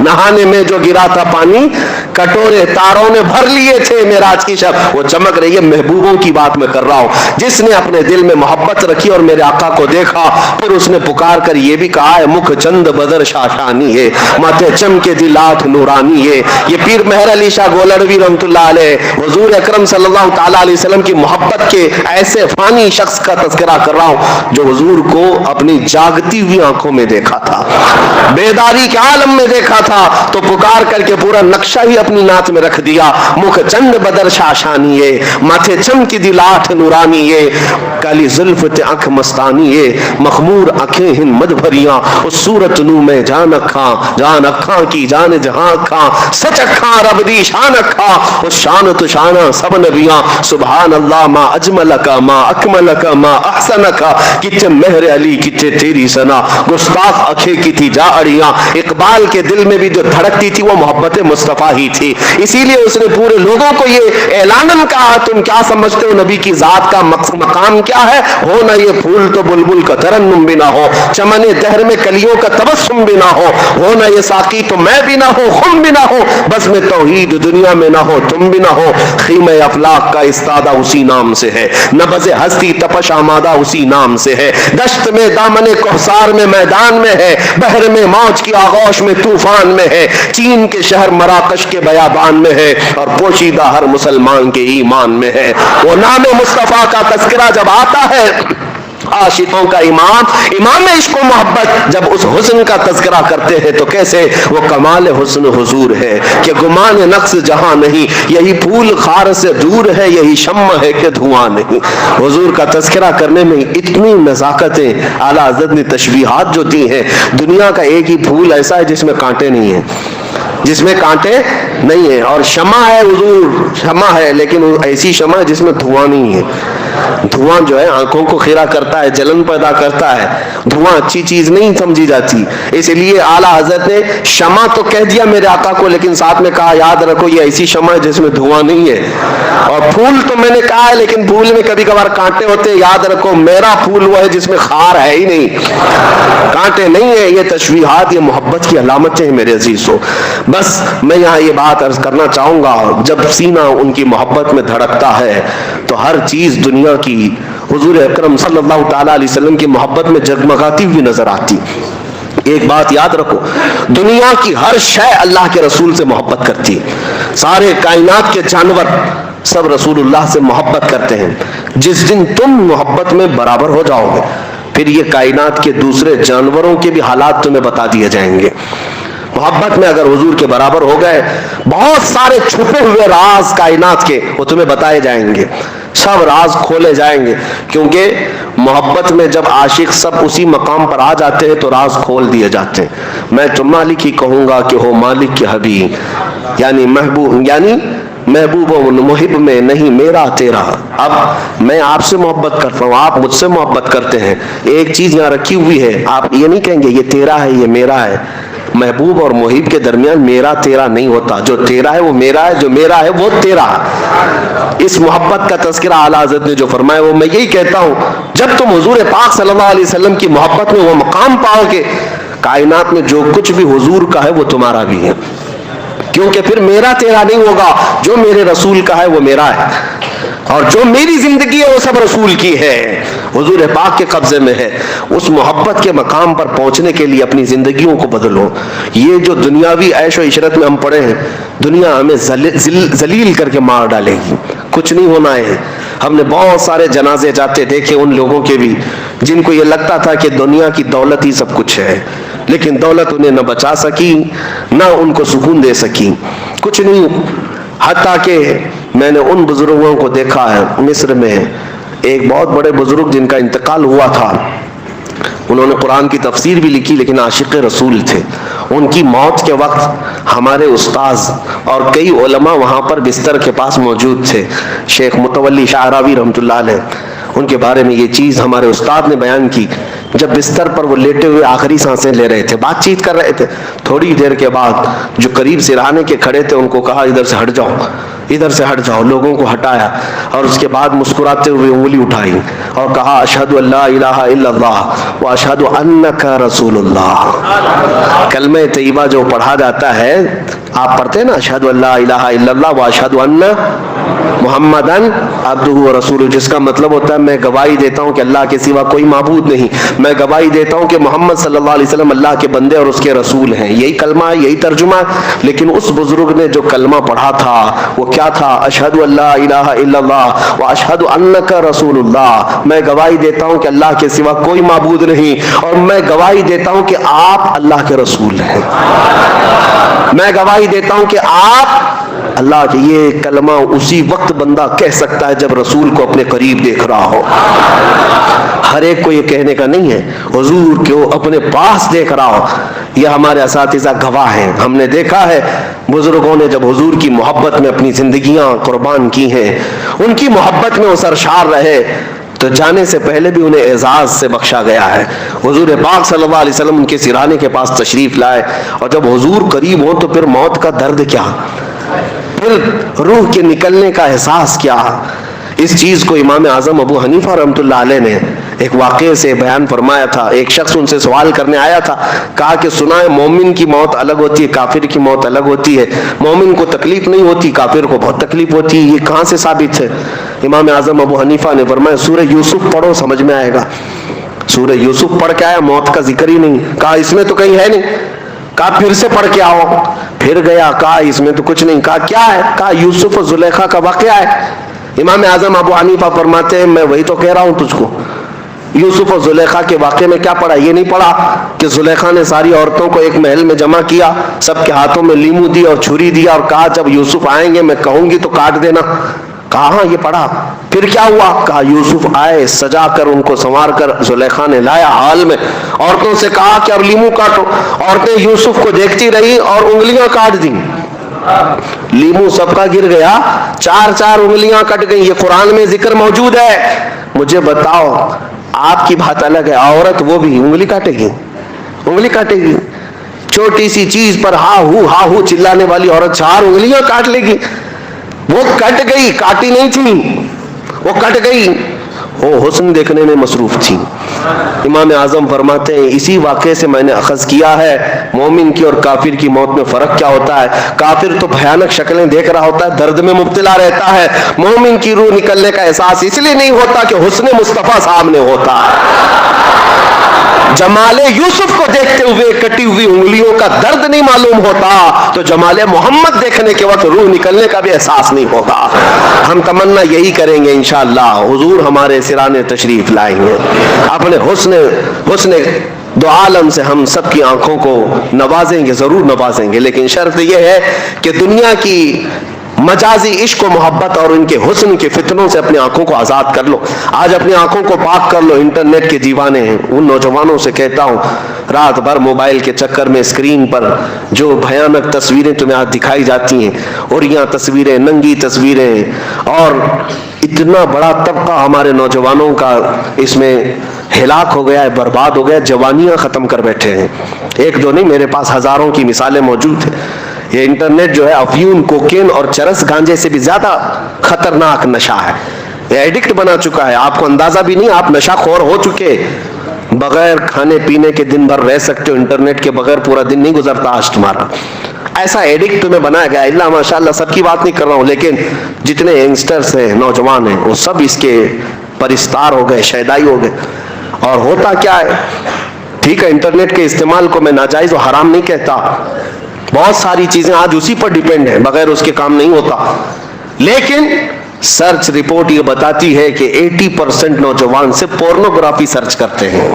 نہانے میں جو گرا تھا پانی کٹورے تاروں نے بھر لیے تھے. معراج کی شب وہ چمک رہی ہے. محبوبوں کی بات میں کر رہا ہوں. جس نے اپنے دل میں محبت رکھی اور میرے آقا کو دیکھا پھر اس نے پکار کر یہ بھی کہا ہے مکھ چند بدر شاشانی ہے ماتھے چم کے دلات نورانی ہے. یہ پیر مہر علی شاہ گولڑوی رحمۃ اللہ علیہ حضور اکرم صلی اللہ تعالیٰ علیہ وسلم کی محبت کے ایسے فانی شخص کا تذکرہ کر رہا ہوں جو حضور کو اپنی جاگتی ہوئی آنکھوں میں دیکھا تھا بیداری کے عالم میں دیکھا تھا تو پکار کر کے پورا نقشہ ہی اپنی نعت میں رکھ دیا. مکھ چند بدر شاشانی ہے ماتھے چم کی دلات نورانی ہے کالی زلف تے آنکھ مستانی ہے مخمور آنکھیں ہن مد بھریاں اس صورت نو میں جان اکھاں کی جان جہاں اکھاں سچ اکھاں رب دی شان اکھاں اس شان تو شانہ سب نبیاں سبحان اللہ ما اجملکا ما اکملکا ما احسنکا کچھ مہر علی کچھ تیری سنا گستاخ اکھے کی تھی جا اڑیاں. اقبال کے دل میں بھی جو دھڑکتی تھی وہ محبت مصطفیٰ ہی تھی. اسی لیے اس نے پورے لوگوں کو یہ اعلاناً کہا تم کیا سمجھتے ہو نبی کی ذات کا مقام کیا ہے؟ ہو نہ یہ پھول تو بلبل کا ترنم بھی نہ ہو چمن دہر میں کلیوں کا تبسم بھی نہ ہو نہ یہ ساقی تو میں بھی نہ ہو خم بھی نہ ہو بس میں توحید دنیا میں نہ ہو تم بھی نہ ہو خیمہ افلاق کا استادہ اسی نام سے ہے نبض ہستی تپش آمادہ اسی نام نام سے ہے، دشت میں دامن کوثر میں میدان میں ہے، بحر میں موج کی آغوش میں طوفان میں ہے، چین کے شہر مراکش کے بیابان میں ہے، اور پوشیدہ ہر مسلمان کے ایمان میں ہے۔ وہ نام مصطفیٰ کا تذکرہ جب آتا ہے عاشقوں کا امام عشق و محبت جب اس حسن کا تذکرہ کرتے ہیں تو کیسے وہ کمال حسن حضور ہے کہ گمان نقص جہاں نہیں، یہی پھول خار سے دور ہے، یہی شمع ہے کہ دھواں نہیں۔ حضور کا تذکرہ کرنے میں اتنی نزاکتیں اعلیٰ حضرت نے تشبیہات جو دی ہیں، دنیا کا ایک ہی پھول ایسا ہے جس میں کانٹے نہیں ہیں، جس میں کانٹے نہیں ہیں، اور شمع ہے، حضور شمع ہے، لیکن ایسی شمع ہے جس میں دھواں نہیں ہے۔ دھواں جو ہے آنکھوں کو خیرہ کرتا ہے، جلن پیدا کرتا ہے، دھواں اچھی چیز نہیں سمجھی جاتی، اس لیے اعلیٰ حضرت نے شمع تو کہہ دیا میرے آقا کو، لیکن ساتھ میں کہا یاد رکھو یہ ایسی شمع ہے جس میں دھواں نہیں ہے۔ اور پھول تو میں نے کہا ہے لیکن پھول میں کبھی کبھار کانٹے ہوتے ہیں، یاد رکھو میرا پھول وہ ہے جس میں خار ہے ہی نہیں، کانٹے نہیں ہے۔ یہ تشبیہات، یہ محبت کی علامتیں ہیں میرے عزیزو۔ بس میں یہاں یہ بات عرض کرنا چاہوں گا، جب سینہ ان کی محبت میں دھڑکتا ہے تو ہر چیز دنیا کی حضور اکرم صلی اللہ تعالی علیہ وسلم کی محبت میں جگمگاتی ہوئی نظر آتی۔ ایک بات یاد رکھو، دنیا کی ہر شے اللہ کے رسول سے محبت کرتی ہے، سارے کائنات کے جانور سب رسول اللہ سے محبت کرتے ہیں۔ جس دن تم محبت میں برابر ہو جاؤ گے پھر یہ کائنات کے دوسرے جانوروں کے بھی حالات تمہیں بتا دیے جائیں گے۔ محبت میں اگر حضور کے برابر ہو گئے، بہت سارے چھپے ہوئے راز کائنات کے وہ تمہیں بتائے جائیں گے، سب راز کھولے جائیں گے، کیونکہ محبت میں جب عاشق سب اسی مقام پر آ جاتے ہیں تو راز کھول دیے جاتے ہیں۔ میں تو مالک ہی کہوں گا کہ ہو مالک کے حبیب، یعنی محبوب و محب میں نہیں میرا تیرا۔ اب میں آپ سے محبت کرتا ہوں، آپ مجھ سے محبت کرتے ہیں، ایک چیز یہاں رکھی ہوئی ہے، آپ یہ نہیں کہیں گے یہ تیرا ہے یہ میرا ہے۔ محبوب اور محب کے درمیان میرا تیرا نہیں ہوتا، جو تیرا ہے وہ میرا ہے، جو میرا ہے وہ تیرا۔ اس محبت کا تذکرہ اعلیٰ حضرت نے جو فرمایا وہ میں یہی کہتا ہوں، جب تم حضور پاک صلی اللہ علیہ وسلم کی محبت میں وہ مقام پاؤ گے، کائنات میں جو کچھ بھی حضور کا ہے وہ تمہارا بھی ہے، کیونکہ پھر میرا تیرا نہیں ہوگا، جو میرے رسول کا ہے وہ میرا ہے، اور جو میری زندگی ہے وہ سب رسول کی ہے، حضور پاک کے قبضے میں ہے۔ اس محبت کے مقام پر پہنچنے کے لیے اپنی زندگیوں کو بدلو۔ یہ جو دنیاوی عیش و عشرت میں ہم پڑے ہیں، دنیا ہمیں ذلیل کر کے مار ڈالے گی، کچھ نہیں ہونا ہے۔ ہم نے بہت سارے جنازے جاتے دیکھے ان لوگوں کے بھی جن کو یہ لگتا تھا کہ دنیا کی دولت ہی سب کچھ ہے، لیکن دولت انہیں نہ بچا سکی نہ ان کو سکون دے سکی، کچھ نہیں۔ حتیٰ کہ میں نے ان بزرگوں کو دیکھا ہے، مصر میں ایک بہت بڑے بزرگ جن کا انتقال ہوا تھا، انہوں نے قرآن کی تفسیر بھی لکھی لیکن عاشق رسول تھے۔ ان کی موت کے وقت ہمارے استاذ اور کئی علماء وہاں پر بستر کے پاس موجود تھے، شیخ متولی شعراوی رحمۃ اللہ علیہ، ان کے بارے میں یہ چیز ہمارے استاد نے بیان کی۔ جب بستر پر وہ لیٹے ہوئے آخری سانسیں لے رہے تھے، بات چیت کر رہے تھے، تھوڑی دیر کے بعد جو قریب سرہانے کے کھڑے تھے ان کو کہا ادھر سے ہٹ جاؤ، ادھر سے ہٹ جاؤ، لوگوں کو ہٹایا، اور اس کے بعد مسکراتے ہوئے انگلی اٹھائی اور کہا اشہد ان لا الہ الا اللہ واشہد انک رسول اللہ۔ کلمہ طیبہ جو پڑھا جاتا ہے، آپ پڑھتے ہیں نا اشہد ان لا الہ الا اللہ واشہد ان محمدن عبدہ و رسولہ، جس کا مطلب ہوتا ہے میں گواہی دیتا ہوں کہ اللہ کے سوا کوئی معبود نہیں، میں گواہی دیتا ہوں کہ محمد صلی اللہ علیہ وسلم اللہ کے بندے اور اس کے رسول ہیں۔ یہی کلمہ ہے، یہی ترجمہ ہے۔ لیکن اس بزرگ نے جو کلمہ پڑھا تھا وہ کیا تھا؟ اشہد ان لا الہ الا اللہ واشہد انک رسول اللہ، میں گواہی دیتا ہوں کہ اللہ کے سوا کوئی معبود نہیں، اور میں گواہی دیتا ہوں کہ آپ اللہ کے رسول ہیں، میں گواہی دیتا ہوں کہ آپ اللہ کے۔ یہ کلمہ اسی وقت بندہ کہہ سکتا ہے جب رسول کو اپنے قریب دیکھ رہا ہو، ہر ایک کو یہ کہنے کا نہیں ہے، حضور کو اپنے پاس دیکھ رہا ہو۔ یہ ہمارے اساتذہ گواہ ہیں، ہم نے دیکھا ہے بزرگوں نے جب حضور کی محبت میں اپنی زندگیاں قربان کی ہیں، ان کی محبت میں وہ سرشار رہے تو جانے سے پہلے بھی انہیں اعزاز سے بخشا گیا ہے۔ حضور پاک صلی اللہ علیہ وسلم ان کے سرانے کے پاس تشریف لائے، اور جب حضور قریب ہو تو پھر موت کا درد کیا، پھر روح کے نکلنے کا احساس کیا۔ اس چیز کو امام اعظم ابو حنیفہ رحمۃ اللہ علیہ نے ایک واقعے سے بیان فرمایا تھا۔ ایک شخص ان سے سوال کرنے آیا تھا، کہا کہ سنا ہے مومن کی موت الگ ہوتی ہے، کافر کی موت الگ ہوتی ہے، مومن کو تکلیف نہیں ہوتی، کافر کو بہت تکلیف ہوتی ہے، یہ کہاں سے ثابت ہے؟ امام اعظم ابو حنیفہ نے فرمایا سورہ یوسف پڑھو سمجھ میں آئے گا. سورہ یوسف پڑھ کے آیا, موت کا ذکر ہی نہیں. کہا اس میں تو کہیں ہے نہیں. کہا پھر سے پڑھ کے آؤ. پھر گیا, کہا اس میں تو کچھ نہیں. کہا کیا ہے؟ کہا یوسف اور زلیخا کا واقعہ ہے. امام اعظم ابو حنیفہ فرماتے ہیں میں وہی تو کہہ رہا ہوں تجھ کو, یوسف اور زلیخا کے واقعے میں کیا پڑھا؟ یہ نہیں پڑھا کہ زلیخا نے ساری عورتوں کو ایک محل میں جمع کیا, سب کے ہاتھوں میں لیمو دیا اور چھری دیا اور کہا جب یوسف آئیں گے میں کہوں گی تو کاٹ دینا. کہا ہاں یہ پڑھا. پھر کیا ہوا؟ کہا یوسف آئے, سجا کر ان کو سنوار کر زلیخا نے لایا حال میں, عورتوں سے کہا کہ اب لیمو کاٹو. عورتیں یوسف کو دیکھتی رہی اور انگلیاں کاٹ دیں. لیمو سب کا گر گیا, 4 انگلیاں کٹ گئی. یہ قرآن میں ذکر موجود ہے. مجھے بتاؤ, آپ کی بات الگ ہے, عورت وہ بھی انگلی کاٹے گی؟ انگلی کاٹے گی؟ چھوٹی سی چیز پر ہا ہو چلانے والی عورت 4 انگلیاں کاٹ لے گی. وہ کٹ گئی, کاٹی نہیں تھی, وہ کٹ گئی, وہ حسن دیکھنے میں مصروف تھی. امام اعظم فرماتے ہیں اسی واقعے سے میں نے اخذ کیا ہے مومن کی اور کافر کی موت میں فرق کیا ہوتا ہے. کافر تو بھیانک شکلیں دیکھ رہا ہوتا ہے, درد میں مبتلا رہتا ہے. مومن کی روح نکلنے کا احساس اس لیے نہیں ہوتا کہ حسن مصطفیٰ سامنے ہوتا ہے. جمال یوسف کو دیکھتے ہوئے کٹی ہوئی انگلیوں کا درد نہیں معلوم ہوتا تو جمال محمد دیکھنے کے وقت روح نکلنے کا بھی احساس نہیں ہوگا. ہم تمنا یہی کریں گے انشاءاللہ, حضور ہمارے سرانے تشریف لائیں گے, اپنے حسن دو عالم سے ہم سب کی آنکھوں کو نوازیں گے, ضرور نوازیں گے. لیکن شرط یہ ہے کہ دنیا کی مجازی عشق و محبت اور ان کے حسن کے فتنوں سے اپنی آنکھوں کو آزاد کر لو. آج اپنی آنکھوں کو پاک کر لو. انٹرنیٹ کے دیوانے ہیں, ان نوجوانوں سے کہتا ہوں رات بھر موبائل کے چکر میں اسکرین پر جو بھیانک تصویریں تمہیں آج دکھائی جاتی ہیں, عریاں تصویریں, ننگی تصویریں, اور اتنا بڑا طبقہ ہمارے نوجوانوں کا اس میں ہلاک ہو گیا ہے, برباد ہو گیا, جوانیاں ختم کر بیٹھے ہیں. ایک دو نہیں, میرے پاس ہزاروں کی مثالیں موجود ہیں. یہ انٹرنیٹ جو ہے افیون, کوکین اور چرس گانجے سے بھی زیادہ خطرناک نشہ ہے. یہ ایڈکٹ بنا چکا ہے, آپ کو اندازہ بھی نہیں, آپ نشہ خور ہو چکے. بغیر کھانے پینے کے دن بھر رہ سکتے ہو, انٹرنیٹ کے بغیر پورا دن نہیں گزرتا آج تمہارا. ایسا ایڈکٹ تمہیں بنایا گیا. اللہ ماشاءاللہ سب کی بات نہیں کر رہا ہوں, لیکن جتنے ینگسٹرز ہیں, نوجوان ہیں, وہ سب اس کے پرستار ہو گئے, شیدائی ہو گئے. اور ہوتا کیا ہے, ٹھیک ہے انٹرنیٹ کے استعمال کو میں ناجائز و حرام نہیں کہتا, بہت ساری چیزیں آج اسی پر ڈیپینڈ ہیں, بغیر اس کے کام نہیں ہوتا. لیکن سرچ رپورٹ یہ بتاتی ہے کہ 80% نوجوان صرف پورنوگرافی سرچ کرتے ہیں,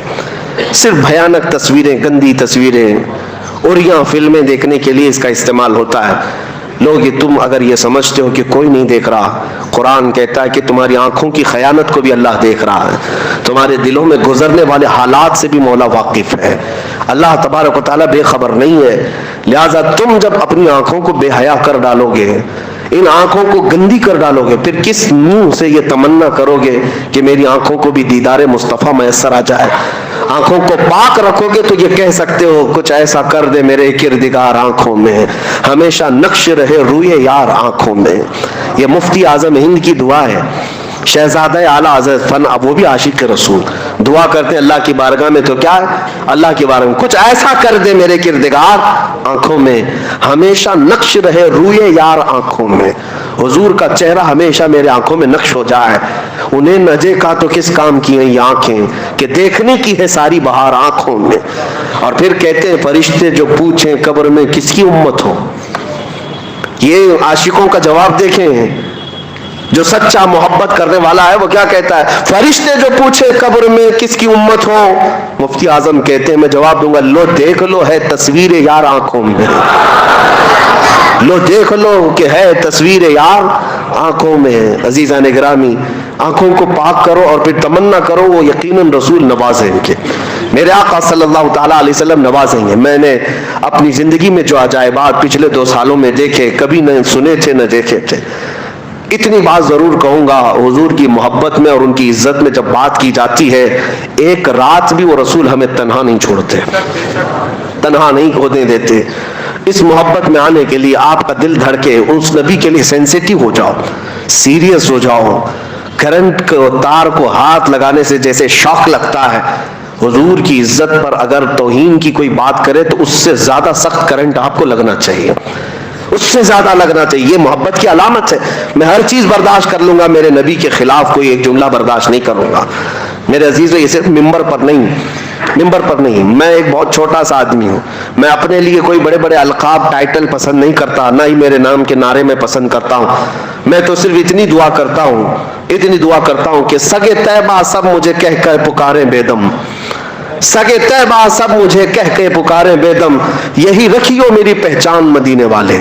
صرف بھیانک تصویریں, گندی تصویریں, عریاں فلمیں دیکھنے کے لیے اس کا استعمال ہوتا ہے. لوگ تم اگر یہ سمجھتے ہو کہ کوئی نہیں دیکھ رہا, قرآن کہتا ہے کہ تمہاری آنکھوں کی خیانت کو بھی اللہ دیکھ رہا ہے, تمہارے دلوں میں گزرنے والے حالات سے بھی مولا واقف ہے. اللہ تبارک و تعالیٰ بے خبر نہیں ہے. لہٰذا تم جب اپنی آنکھوں کو بے حیا کر ڈالو گے, ان آنکھوں کو گندی کر ڈالو گے, پھر کس منہ سے یہ تمنا کرو گے کہ میری آنکھوں کو بھی دیدار مصطفیٰ میسر آ جائے. آنکھوں کو پاک رکھو گے تو یہ کہہ سکتے ہو کچھ ایسا کر دے میرے کردگار آنکھوں میں, ہمیشہ نقش رہے روئے یار آنکھوں میں. یہ مفتی اعظم ہند کی دعا ہے, شہزادہ اعلیٰ حضرت فن, اب وہ بھی عاشق رسول دعا کرتے ہیں اللہ کی بارگاہ میں. تو کیا ہے, اللہ کی بارگاہ میں کچھ ایسا کر دے میرے کردگار آنکھوں میں, ہمیشہ نقش رہے روئے یار آنکھوں میں. حضور کا چہرہ ہمیشہ میرے آنکھوں میں نقش ہو جائے. انہیں نہ دیکھا تو کس کام کی ہیں یہ آنکھیں, کہ دیکھنے کی ہے ساری بہار آنکھوں میں. اور پھر کہتے ہیں فرشتے جو پوچھیں قبر میں کس کی امت ہو. یہ عاشقوں کا جواب دیکھیں, جو سچا محبت کرنے والا ہے وہ کیا کہتا ہے, فرشتے جو پوچھے قبر میں کس کی امت ہو, مفتی اعظم کہتے ہیں میں جواب دوں گا لو دیکھ لو ہے تصویر یار آنکھوں میں, لو دیکھ لو کہ ہے تصویر یار آنکھوں میں. عزیزان گرامی, آنکھوں کو پاک کرو اور پھر تمنا کرو وہ یقیناً رسول نوازیں گے, میرے آقا صلی اللہ تعالیٰ علیہ وسلم نوازیں گے. میں نے اپنی زندگی میں جو عجائبات پچھلے 2 سالوں میں دیکھے, کبھی نہ سنے تھے نہ دیکھے تھے. اتنی بات ضرور کہوں گا, حضور کی محبت میں اور ان کی عزت میں جب بات کی جاتی ہے, ایک رات بھی وہ رسول ہمیں تنہا نہیں چھوڑتے, تنہا نہیں ہونے دیتے. اس محبت میں آنے کے لیے آپ کا دل دھڑکے, اس نبی کے لیے سینسیٹیو ہو جاؤ, سیریس ہو جاؤ. کرنٹ کو, تار کو ہاتھ لگانے سے جیسے شوق لگتا ہے, حضور کی عزت پر اگر توہین کی کوئی بات کرے تو اس سے زیادہ سخت کرنٹ آپ کو لگنا چاہیے. اس سے زیادہ لگنا چاہیے. یہ محبت کی علامت ہے. میں ہر چیز برداشت کر لوں گا, میرے نبی کے خلاف کوئی ایک جملہ برداشت نہیں کروں گا. میرے عزیزو, یہ صرف ممبر پر نہیں, میں ایک بہت چھوٹا سا آدمی ہوں. میں اپنے لیے کوئی بڑے بڑے القاب ٹائٹل پسند نہیں کرتا, نہ ہی میرے نام کے نعرے میں پسند کرتا ہوں. میں تو صرف اتنی دعا کرتا ہوں کہ سگے طیبہ سب مجھے کہہ کر پکاریں بے دم, سگے طیبہ سب مجھے کہہ کے پکاریں بے دم, یہی رکھیو میری پہچان مدینے والے.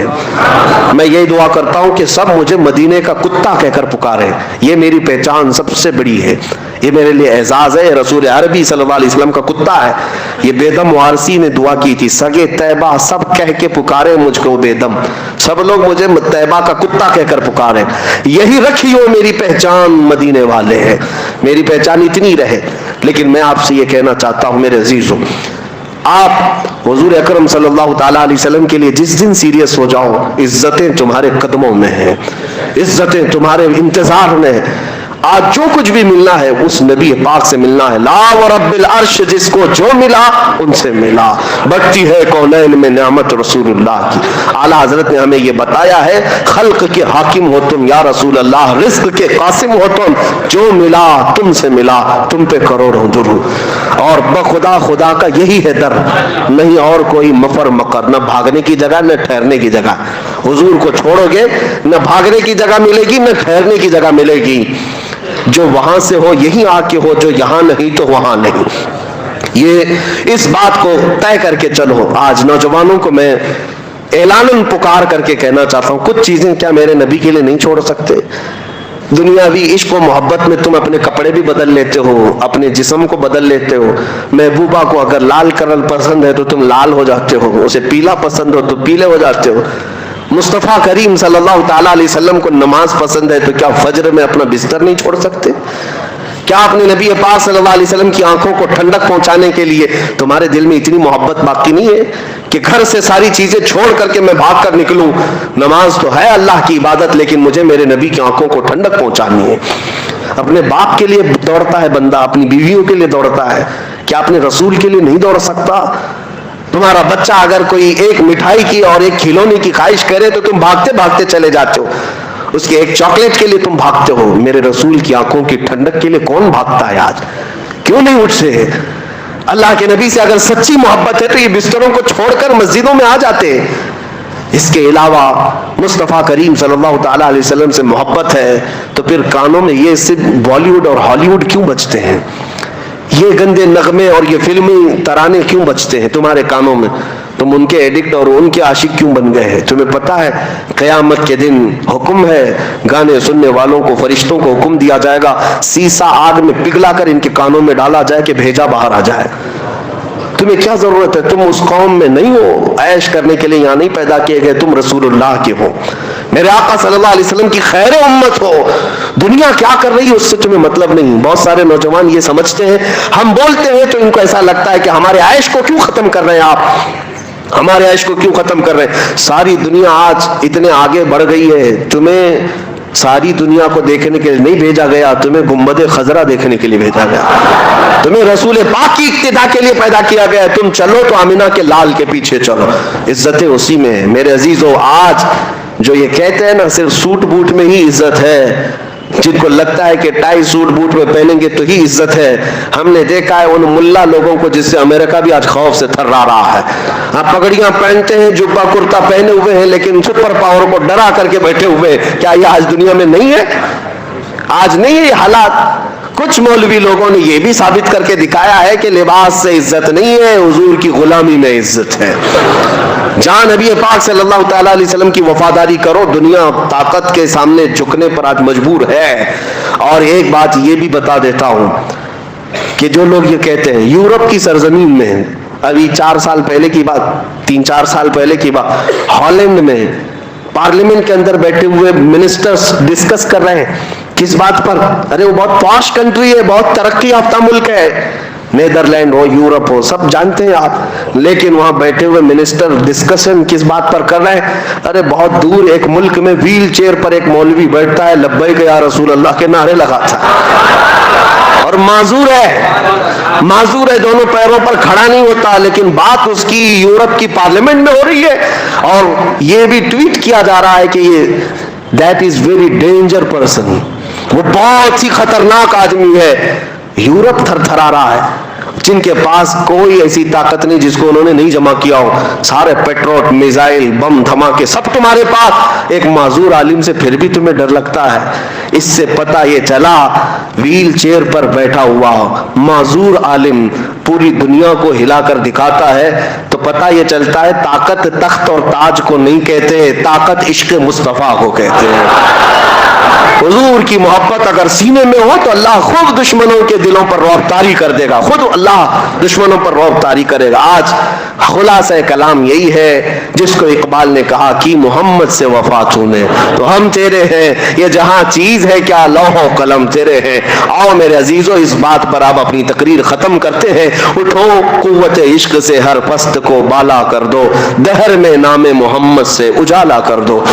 میں یہی دعا کرتا ہوں کہ سب مجھے مدینے کا کتا کہہ کر پکاریں, یہ میری پہچان سب سے بڑی ہے. یہ میرے لیے اعزاز ہے. رسول عربی صلی اللہ علیہ وسلم کا کتا ہے. یہ بے دم وارسی نے دعا کی تھی, سگے طیبہ سب کہہ کے پکارے مجھ کو بے دم, سب لوگ مجھے طیبہ کا کتا کہہ کر پکارے, یہی رکھیو میری پہچان مدینے والے ہیں. میری پہچان اتنی رہے. لیکن میں آپ سے یہ کہنا چاہتا ہوں میرے عزیزوں, آپ حضور اکرم صلی اللہ تعالیٰ علیہ وسلم کے لیے جس دن سیریس ہو جاؤ, عزتیں تمہارے قدموں میں ہیں, عزتیں تمہارے انتظار میں ہیں. آج جو کچھ بھی ملنا ہے اس نبی پاک سے ملنا ہے. لا ورب العرش, جس کو جو ملا ان سے ملا. بڑھتی ہے کونین میں نعمت رسول اللہ کی. اعلیٰ حضرت نے ہمیں یہ بتایا ہے, خلق کے حاکم ہو تم یا رسول اللہ, رزق کے قاسم ہو تم, جو ملا تم سے ملا, تم پہ کروڑوں درود. اور بخدا خدا کا یہی ہے در, نہیں اور کوئی مفر مقر, نہ بھاگنے کی جگہ نہ ٹھہرنے کی جگہ. حضور کو چھوڑو گے نہ بھاگنے کی جگہ ملے گی نہ ٹھہرنے کی جگہ ملے گی. جو وہاں سے ہو یہیں آ کے ہو, جو یہاں نہیں تو وہاں نہیں. یہ اس بات کو طے کر کے چلو. آج نوجوانوں کو میں اعلاناً پکار کر کے کہنا چاہتا ہوں, کچھ چیزیں کیا میرے نبی کے لیے نہیں چھوڑ سکتے؟ دنیاوی عشق و محبت میں تم اپنے کپڑے بھی بدل لیتے ہو, اپنے جسم کو بدل لیتے ہو. محبوبہ کو اگر لال کلر پسند ہے تو تم لال ہو جاتے ہو, اسے پیلا پسند ہو تو پیلے ہو جاتے ہو. مصطفیٰ کریم صلی اللہ تعالیٰ علیہ وسلم کو نماز پسند ہے تو کیا فجر میں اپنا بستر نہیں چھوڑ سکتے؟ کیا اپنے نبی پاک صلی اللہ علیہ وسلم کی آنکھوں کو ٹھنڈک پہنچانے کے لیے تمہارے دل میں اتنی محبت باقی نہیں ہے کہ گھر سے ساری چیزیں چھوڑ کر کے میں بھاگ کر نکلوں؟ نماز تو ہے اللہ کی عبادت, لیکن مجھے میرے نبی کی آنکھوں کو ٹھنڈک پہنچانی ہے. اپنے باپ کے لیے دوڑتا ہے بندہ, اپنی بیویوں کے لیے دوڑتا ہے, کیا اپنے رسول کے لیے نہیں دوڑ سکتا؟ تمہارا بچہ اگر کوئی ایک مٹھائی کی اور ایک کھلونے کی خواہش کرے تو تم بھاگتے بھاگتے چلے جاتے ہو, اس کے ایک چاکلیٹ کے لیے تم بھاگتے ہو. میرے رسول کی آنکھوں کی ٹھنڈک کے لیے کون بھاگتا ہے آج؟ کیوں نہیں اٹھتے؟ اللہ کے نبی سے اگر سچی محبت ہے تو یہ بستروں کو چھوڑ کر مسجدوں میں آ جاتے. اس کے علاوہ مصطفیٰ کریم صلی اللہ تعالیٰ علیہ وسلم سے محبت ہے تو پھر کانوں میں یہ صرف بالی ووڈ اور ہالی ووڈ کیوں بجتے ہیں؟ یہ گندے نغمے اور یہ فلمی ترانے کیوں بجتے ہیں تمہارے کانوں میں؟ تم ان کے ایڈکٹ اور ان کے عاشق کیوں بن گئے ہیں؟ تمہیں پتا ہے قیامت کے دن حکم ہے, گانے سننے والوں کو فرشتوں کو حکم دیا جائے گا, سیسا آگ میں پگھلا کر ان کے کانوں میں ڈالا جائے کہ بھیجا باہر آ جائے. تمہیں کیا ضرورت ہے؟ تم اس قوم میں نہیں ہو, عیش کرنے کے لیے یہاں نہیں پیدا کیے گئے, تم رسول اللہ کے ہو, میرے آقا صلی اللہ علیہ وسلم کی خیر امت ہو. دنیا کیا کر رہی ہے اس سے تمہیں مطلب نہیں. بہت سارے نوجوان یہ سمجھتے ہیں, ہم بولتے ہیں تو ان کو ایسا لگتا ہے کہ ہمارے عیش کو کیوں ختم کر رہے ہیں آپ, ہمارے عیش کو کیوں ختم کر رہے ہیں؟ ساری دنیا آج اتنے آگے بڑھ گئی ہے, تمہیں ساری دنیا کو دیکھنے کے لیے نہیں بھیجا گیا, تمہیں گنبد خضرا دیکھنے کے لیے بھیجا گیا, تمہیں رسول پاک کی اقتدا کے لیے پیدا کیا گیا. تم چلو تو آمینہ کے لال کے پیچھے چلو, عزتیں اسی میں ہے. میرے عزیزو, آج جو یہ کہتے ہیں نا صرف سوٹ بوٹ میں ہی عزت ہے, جن کو لگتا ہے کہ ٹائی سوٹ بوٹ میں پہنیں گے تو ہی عزت ہے, ہم نے دیکھا ہے ان ملا لوگوں کو جس سے امریکہ بھی آج خوف سے تھرا رہا ہے. آپ پگڑیاں پہنتے ہیں, جبہ کرتا پہنے ہوئے ہیں, لیکن سپر پاور کو ڈرا کر کے بیٹھے ہوئے. کیا یہ آج دنیا میں نہیں ہے؟ آج نہیں ہے یہ حالات؟ کچھ مولوی لوگوں نے یہ بھی ثابت کر کے دکھایا ہے کہ لباس سے عزت نہیں ہے, حضور کی غلامی میں عزت ہے. جہاں نبی پاک صلی اللہ تعالیٰ علیہ وسلم کی وفاداری کرو, دنیا طاقت کے سامنے جھکنے پر آج مجبور ہے. اور ایک بات یہ بھی بتا دیتا ہوں کہ جو لوگ یہ کہتے ہیں یورپ کی سرزمین میں, ابھی 4 سال پہلے کی بات, 3-4 سال پہلے کی بات, ہالینڈ میں پارلیمنٹ کے اندر بیٹھے ہوئے منسٹرز ڈسکس کر رہے ہیں کس بات پر؟ ارے وہ بہت پاش کنٹری ہے, بہت ترقی یافتہ ملک ہے, نیدرلینڈ ہو, یورپ ہو, سب جانتے ہیں آپ, لیکن وہاں بیٹھے ہوئے منسٹر ڈسکشن کس بات پر کر رہے ہیں؟ ارے بہت دور ایک ملک میں ویل چیئر پر ایک مولوی بیٹھتا ہے, لبیک یا رسول اللہ کے نعرے لگاتا ہے. اور معذور ہے دونوں پیروں پر کھڑا نہیں ہوتا، لیکن بات اس کی یورپ کی پارلیمنٹ میں ہو رہی ہے اور یہ بھی ٹویٹ کیا جا رہا ہے کہ یہ that is very danger person, وہ بہت ہی خطرناک آدمی ہے. یورپ تھر تھرا رہا ہے، جن کے پاس کوئی ایسی طاقت نہیں جس کو انہوں نے نہیں جمع کیا ہو، سارے پیٹروٹ، میزائل، بم دھماکے سب تمہارے پاس، ایک معذور عالم سے پھر بھی تمہیں ڈر لگتا ہے. اس سے پتہ یہ چلا ویل چیئر پر بیٹھا ہوا معذور عالم پوری دنیا کو ہلا کر دکھاتا ہے، تو پتہ یہ چلتا ہے طاقت تخت اور تاج کو نہیں کہتے، طاقت عشق مصطفیٰ کو کہتے ہیں. حضور کی محبت اگر سینے میں ہو تو اللہ خود دشمنوں کے دلوں پر رعب طاری کر دے گا، خود اللہ دشمنوں پر رعب طاری کرے گا. آج خلاصہ کلام یہی ہے جس کو اقبال نے کہا کہ محمد سے وفا تونے تو ہم تیرے ہیں، یہ جہاں چیز ہے کیا لوح و قلم تیرے ہیں. آؤ میرے عزیزو اس بات پر آپ اپنی تقریر ختم کرتے ہیں. اٹھو قوت عشق سے ہر پست کو بالا کر دو، دہر میں نام محمد سے اجالا کر دو.